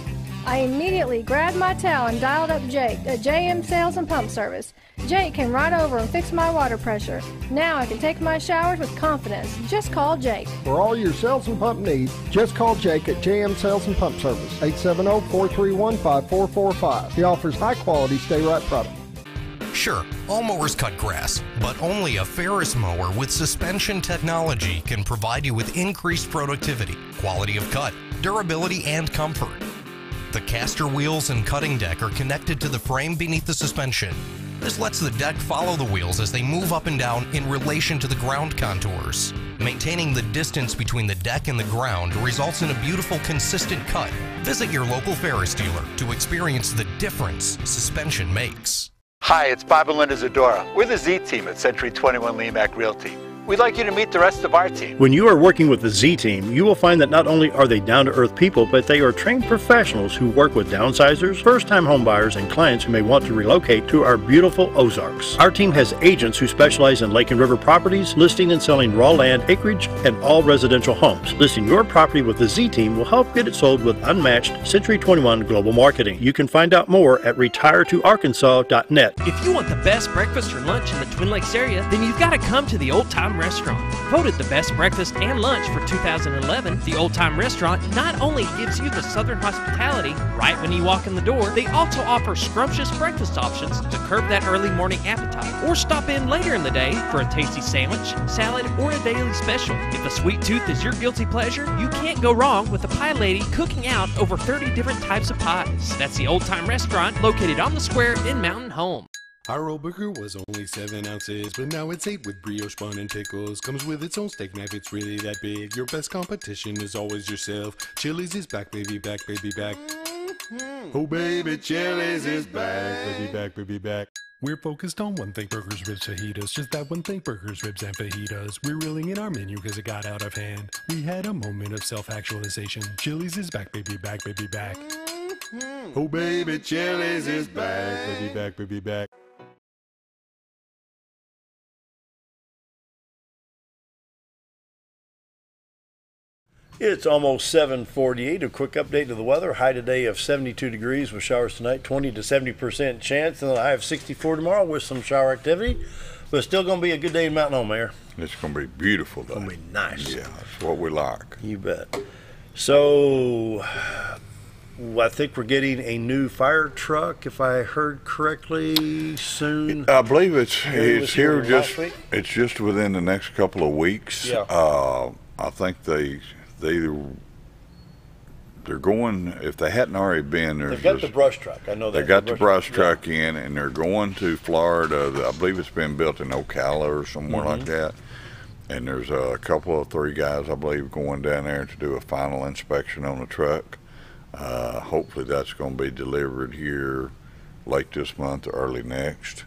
I immediately grabbed my towel and dialed up Jake at JM Sales and Pump Service. Jake came right over and fixed my water pressure. Now I can take my showers with confidence. Just call Jake. For all your sales and pump needs, just call Jake at JM Sales and Pump Service, 870-431-5445. He offers high-quality stay-right products. Sure, all mowers cut grass, but only a Ferris mower with suspension technology can provide you with increased productivity, quality of cut, durability, and comfort. The caster wheels and cutting deck are connected to the frame beneath the suspension. This lets the deck follow the wheels as they move up and down in relation to the ground contours. Maintaining the distance between the deck and the ground results in a beautiful, consistent cut. Visit your local Ferris dealer to experience the difference suspension makes. Hi, it's Bob and Linda Zadora. We're the Z team at Century 21 Lemac Realty. We'd like you to meet the rest of our team. When you are working with the Z Team, you will find that not only are they down-to-earth people, but they are trained professionals who work with downsizers, first-time homebuyers, and clients who may want to relocate to our beautiful Ozarks. Our team has agents who specialize in lake and river properties, listing and selling raw land, acreage, and all residential homes. Listing your property with the Z Team will help get it sold with unmatched Century 21 global marketing. You can find out more at retiretoarkansas.net. If you want the best breakfast or lunch in the Twin Lakes area, then you've got to come to the Old Time Restaurant. Voted the best breakfast and lunch for 2011, the Old Time Restaurant not only gives you the Southern hospitality right when you walk in the door, they also offer scrumptious breakfast options to curb that early morning appetite. Or stop in later in the day for a tasty sandwich, salad, or a daily special. If a sweet tooth is your guilty pleasure, you can't go wrong with the Pie Lady cooking out over 30 different types of pies. That's the Old Time Restaurant located on the square in Mountain Home. Our old burger was only 7 ounces, but now it's 8 with brioche bun and pickles. Comes with its own steak knife, it's really that big. Your best competition is always yourself. Chili's is back, baby, back, baby, back. Oh, baby, Chili's is back, baby, back, baby, back. We're focused on one thing, burgers, ribs, fajitas. Just that one thing, burgers, ribs, and fajitas. We're reeling in our menu because it got out of hand. We had a moment of self-actualization. Chili's is back, baby, back, baby, back. Oh, baby, Chili's is back, baby, back, baby, back. It's almost 7:48. A quick update of the weather. High today of 72 degrees with showers tonight, 20 to 70% chance, and a high of 64 tomorrow with some shower activity. But it's still going to be a good day in Mountain Home, Mayor. It's going to be beautiful, though. It's going to be nice. Yeah, that's what we like. You bet. So, I think we're getting a new fire truck, if I heard correctly, soon. I believe it's here just within the next couple of weeks. Yeah. I think they're going, if they hadn't already been, they've got the brush truck. I know that. They got the brush truck in, and they're going to Florida. I believe it's been built in Ocala or somewhere like that. And there's a couple of 3 guys, I believe, going down there to do a final inspection on the truck. Hopefully that's going to be delivered here late this month or early next.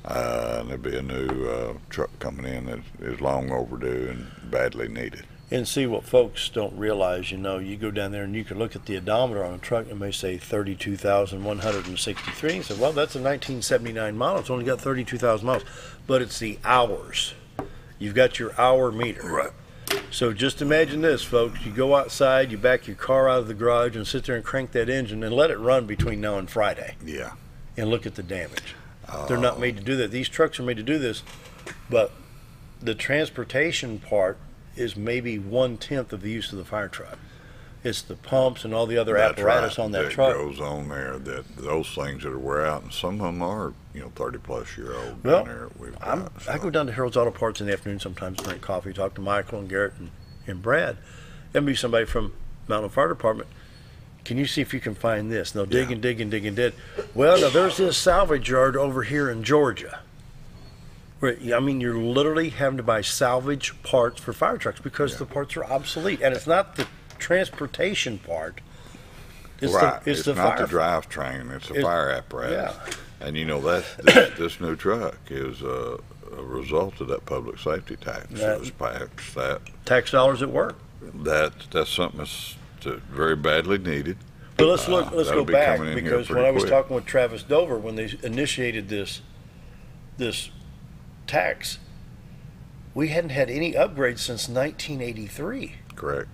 And there'll be a new truck coming in that is long overdue and badly needed. And see, what folks don't realize, you go down there and you can look at the odometer on a truck and it may say 32,163. And say, well, that's a 1979 model. It's only got 32,000 miles. But it's the hours. You've got your hour meter. Right. So just imagine this, folks. You go outside, you back your car out of the garage and sit there and crank that engine and let it run between now and Friday. Yeah. And look at the damage. They're not made to do that. These trucks are made to do this, but the transportation part is maybe 1/10 of the use of the fire truck. It's the pumps and all the other apparatus on that truck. That goes on there, those things that are wear out, and some of them are, 30-plus-year-old well, down there. I go down to Harold's Auto Parts in the afternoon sometimes, drink coffee, talk to Michael and Garrett and Brad. And be somebody from Mountain Fire Department. can you see if you can find this? And they'll dig and dig and dig and dig. Well, now there's this salvage yard over here in Georgia. Where, I mean, you're literally having to buy salvage parts for fire trucks because the parts are obsolete. And it's not the transportation part. It's right. It's not fire. the drivetrain. It's the fire apparatus. Yeah. And you know this new truck is a result of that public safety tax that was passed. That tax dollars at work. That's something that's very badly needed. But let's go back, because when I was quick. talking with Travis Dover when they initiated this tax, we hadn't had any upgrades since 1983. Correct.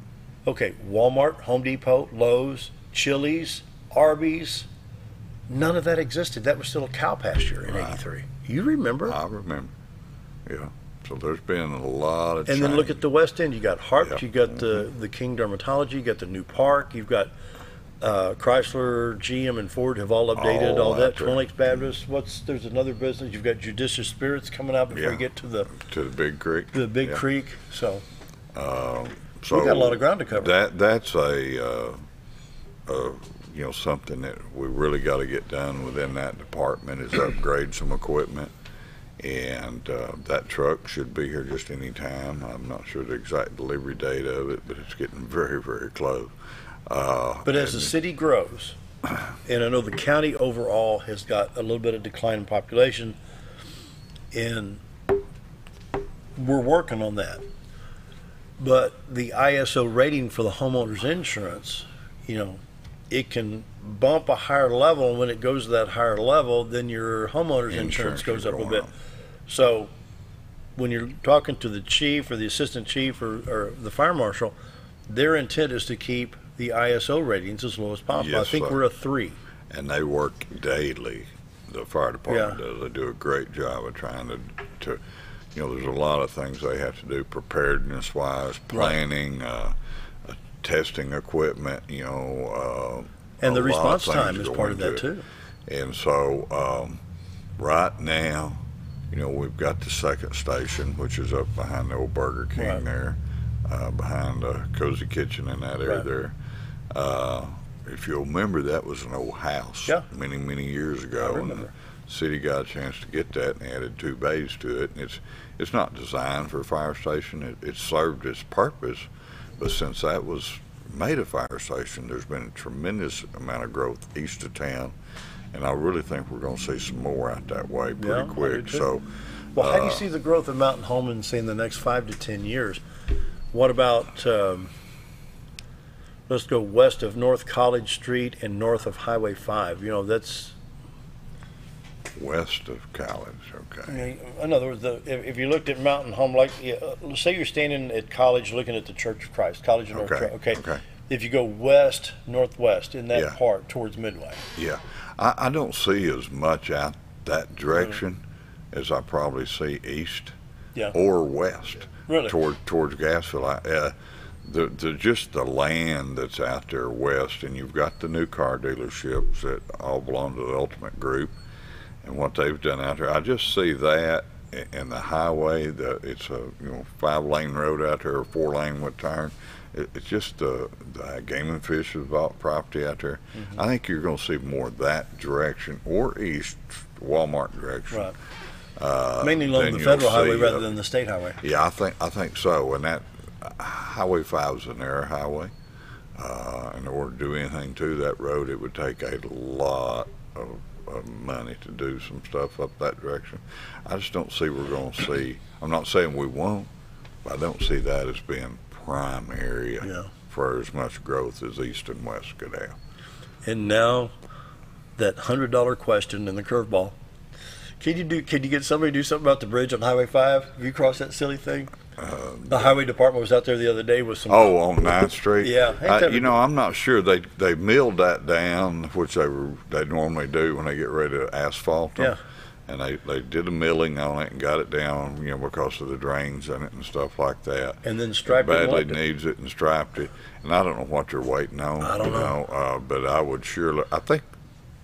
Okay, Walmart, Home Depot, Lowe's, Chili's, Arby's, none of that existed. That was still a cow pasture in '83. You remember? I remember. Yeah. So there's been a lot of change. And then look at the West End. You got Harps, you got the King Dermatology, you got the new park, you've got Chrysler, GM, and Ford have all updated all that. Twin Lakes Baptist. There's another business. You've got Judicious Spirits coming out before you get to the Big Creek. The Big Creek. So, so we got a lot of ground to cover. That's something that we really got to get done within that department is upgrade some equipment. And that truck should be here just any time. I'm not sure the exact delivery date of it, but it's getting very, very close. But as the city grows, and I know the county overall has got a little bit of decline in population, and we're working on that. But the ISO rating for the homeowner's insurance, it can bump a higher level, and when it goes to that higher level, then your homeowner's insurance goes up a bit. So when you're talking to the chief or the assistant chief or the fire marshal, their intent is to keep the ISO ratings as low as possible. Yes, I think we're a 3. And they work daily. The fire department does. They do a great job of trying to there's a lot of things they have to do preparedness-wise, planning, testing equipment, and the response time is part of that too. And so right now, we've got the second station, which is up behind the old Burger King there, behind the Cozy Kitchen in that area there. If you'll remember, that was an old house many, many years ago. I remember. And the city got a chance to get that and added 2 bays to it. And it's not designed for a fire station. It served its purpose, but since that was made a fire station, there's been a tremendous amount of growth east of town, and I really think we're going to see some more out that way pretty quick. So, well, how do you see the growth of Mountain Home in, say, in the next 5 to 10 years? What about let's go west of North College Street and north of Highway 5? That's west of College. Okay. In other words, if you looked at Mountain Home, like say you're standing at College looking at the Church of Christ, College of North. Okay. If you go west northwest in that part towards Midway. Yeah, I don't see as much out that direction as I probably see east or west. Really? Towards Gassville. Just the land that's out there west, and you've got the new car dealerships that all belong to the Ultimate Group, and what they've done out there. I just see that, and the highway. It's a 5-lane road out there, or 4-lane with turn. It's just the Game and Fish has bought property out there. Mm-hmm. I think you're going to see more of that direction, or east Walmart direction. Right. Mainly along the federal highway rather than the state highway. Yeah, I think so. And that Highway 5 is a narrow highway. In order to do anything to that road, it would take a lot of money to do some stuff up that direction. I just don't see we're going to see. I'm not saying we won't, but I don't see that as being prime area for as much growth as east and west could have. And now, that $100 question in the curveball. Can you get somebody to do something about the bridge on Highway 5? Have you crossed that silly thing? The highway department was out there the other day with some. Oh, on 9th Street. Yeah, I'm not sure they milled that down, which they normally do when they get ready to asphalt them. And they did a milling on it and got it down, because of the drains in it and stuff like that. And then striped it. Badly needs it and striped it. And I don't know what they're waiting on. I don't know. But I would I think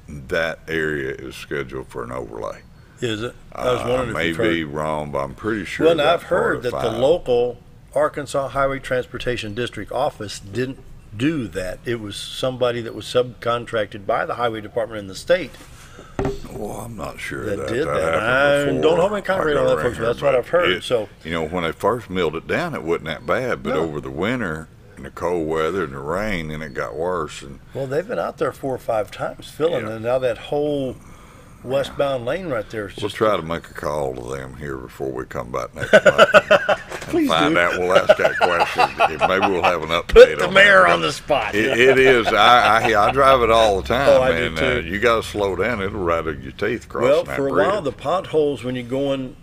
that area is scheduled for an overlay. Is it? I was wondering if you may be wrong, but I'm pretty sure. Well, now I've heard that the local Arkansas Highway Transportation District office didn't do that. It was somebody that was subcontracted by the highway department in the state. Well, I'm not sure that that did that that. happened before. Don't hold me concrete on that, folks, but that's what I've heard. So, you know, when they first milled it down, it wasn't that bad, but over the winter and the cold weather and the rain, then it got worse. And well, they've been out there 4 or 5 times filling, and now that whole westbound lane right there is just... We'll try to make a call to them here before we come back next month and find out. We'll ask that question. Maybe we'll have an update. Put the mayor on the spot. It is. I drive it all the time, Oh, I and do too. You got to slow down. It'll rattle your teeth crossing Well, that for a bridge. while, the potholes when you're going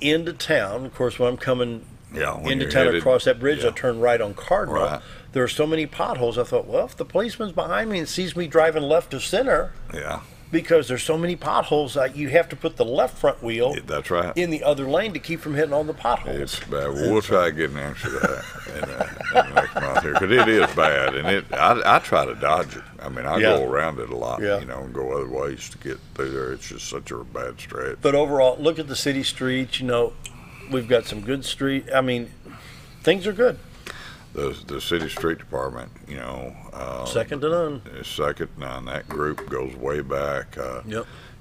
into town, of course, when I'm coming when into you're town headed- across that bridge, I turn right on Cardinal. Right. There are so many potholes. I thought, well, if the policeman's behind me and sees me driving left of center, because there's so many potholes, you have to put the left front wheel that's right. in the other lane to keep from hitting all the potholes. It's bad. Well, we'll try to get an answer to that in the next month here, because it is bad, and I try to dodge it. I mean, I go around it a lot, you know, and go other ways to get through there. It's just such a bad stretch. But overall, look at the city streets. You know, we've got some good street. I mean, things are good. The city street department, you know, second to none. Is second to none. That group goes way back.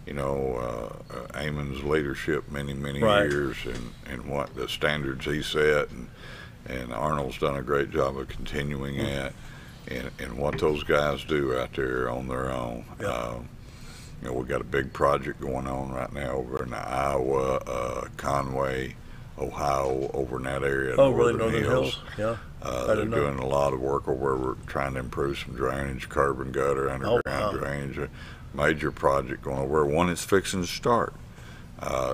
You know, Amon's leadership many years, and what the standards he set, and Arnold's done a great job of continuing that, and what those guys do out there on their own. You know, we got a big project going on right now over in Iowa, Conway, Ohio, over in that area. Northern Hills. Yeah. They're doing a lot of work where we're trying to improve some drainage, curb and gutter, underground drainage. A major project going over. One is fixing to start.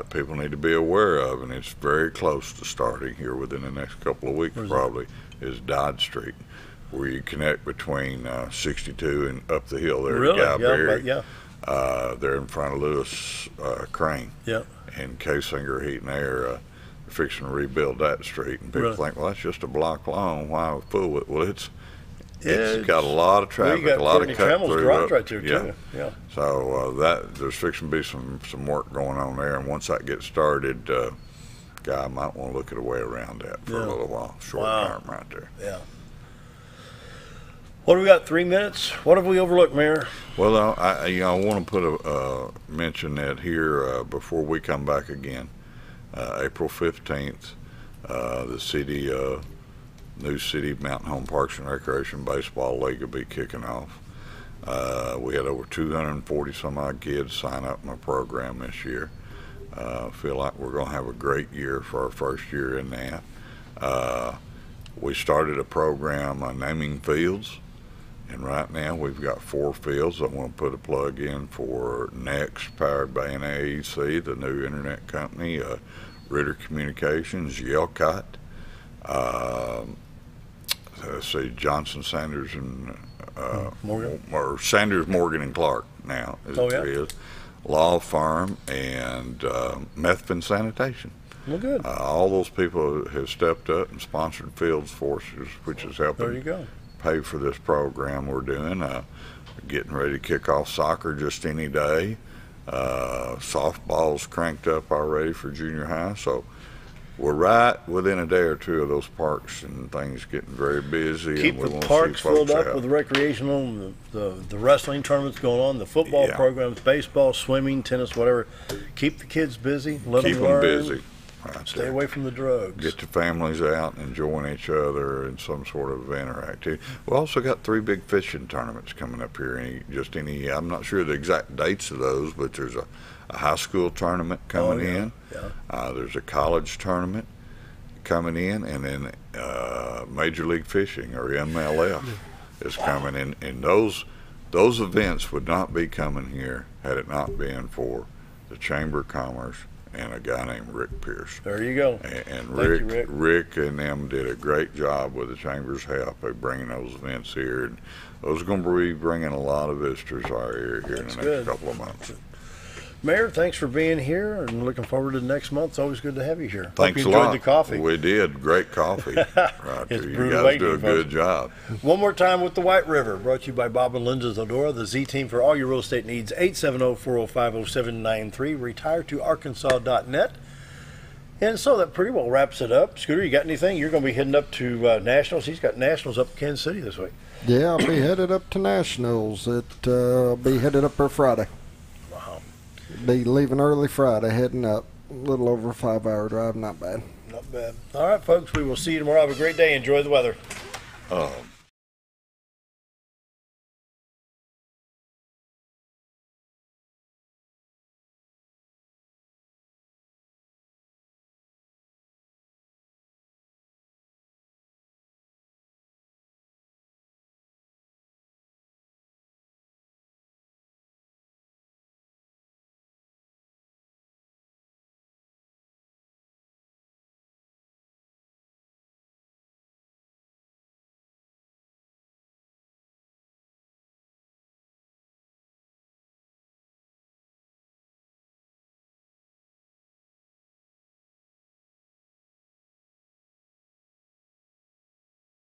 People need to be aware of, and it's very close to starting here within the next couple of weeks. Probably is Dodge Street, where you connect between 62 and up the hill there to Galberry. They're in front of Lewis Crane. And K-Singer Heat and Air. Fixing to rebuild that street, and people think, well, that's just a block long. Why fool it? Well, it's got a lot of traffic, a lot of cut through. Garage right there too. So there's fixing to be some work going on there, and once that gets started, guy might want to look at a way around that for a little while, short term, right there. What do we got? 3 minutes. What have we overlooked, Mayor? Well, I want to put a mention that here before we come back again. April 15th, the new city Mountain Home Parks and Recreation Baseball League will be kicking off. We had over 240 some odd kids sign up in the program this year. Feel like we're going to have a great year for our first year in that. We started a program on naming fields, and right now we've got 4 fields. I want to put a plug in for Next, powered by NAEC, the new internet company, Ritter Communications, Yelcott, Johnson, Sanders, and Morgan, or Sanders, Morgan, and Clark now is Law Farm, and Methvin Sanitation. Well, good. All those people have stepped up and sponsored fields for us, which is helping pay for this program we're doing. Getting ready to kick off soccer just any day. Softball's cranked up already for junior high, so we're right within a day or two of those parks and things getting very busy. Keep and we the want parks to see folks filled up out. with recreational, the wrestling tournaments going on, the football programs, baseball, swimming, tennis, whatever. Keep the kids busy. Let Keep them them learn. busy. Stay away from the drugs. Get the families out and enjoying each other in some sort of event or activity. We also got 3 big fishing tournaments coming up here. I'm not sure the exact dates of those, but there's a high school tournament coming in. There's a college tournament coming in, and then Major League Fishing, or MLF, is coming in. And those events would not be coming here had it not been for the Chamber of Commerce and a guy named Rick Pierce. There you go. And Thank you, Rick and them did a great job with the Chamber's help of bringing those events here. And those are going to be bringing a lot of visitors our area here in the next couple of months. Mayor, thanks for being here, and looking forward to next month. It's always good to have you here. Thanks Hope you a lot. enjoyed the coffee. We did. Great coffee. Right It's there. You brewed guys waiting, do a folks. good job. One more time with the White River, brought to you by Bob and Linda Zodora, the Z Team for all your real estate needs, 870-405-0793, retiretoarkansas.net. And so that pretty well wraps it up. Scooter, you got anything? You're going to be heading up to Nationals. He's got Nationals up in Kansas City this week. Yeah, I'll be headed up to Nationals. I'll be headed up there Friday. Wow. Be leaving early Friday, heading up. A little over a 5-hour drive, not bad. Not bad. All right, folks, we will see you tomorrow. Have a great day. Enjoy the weather.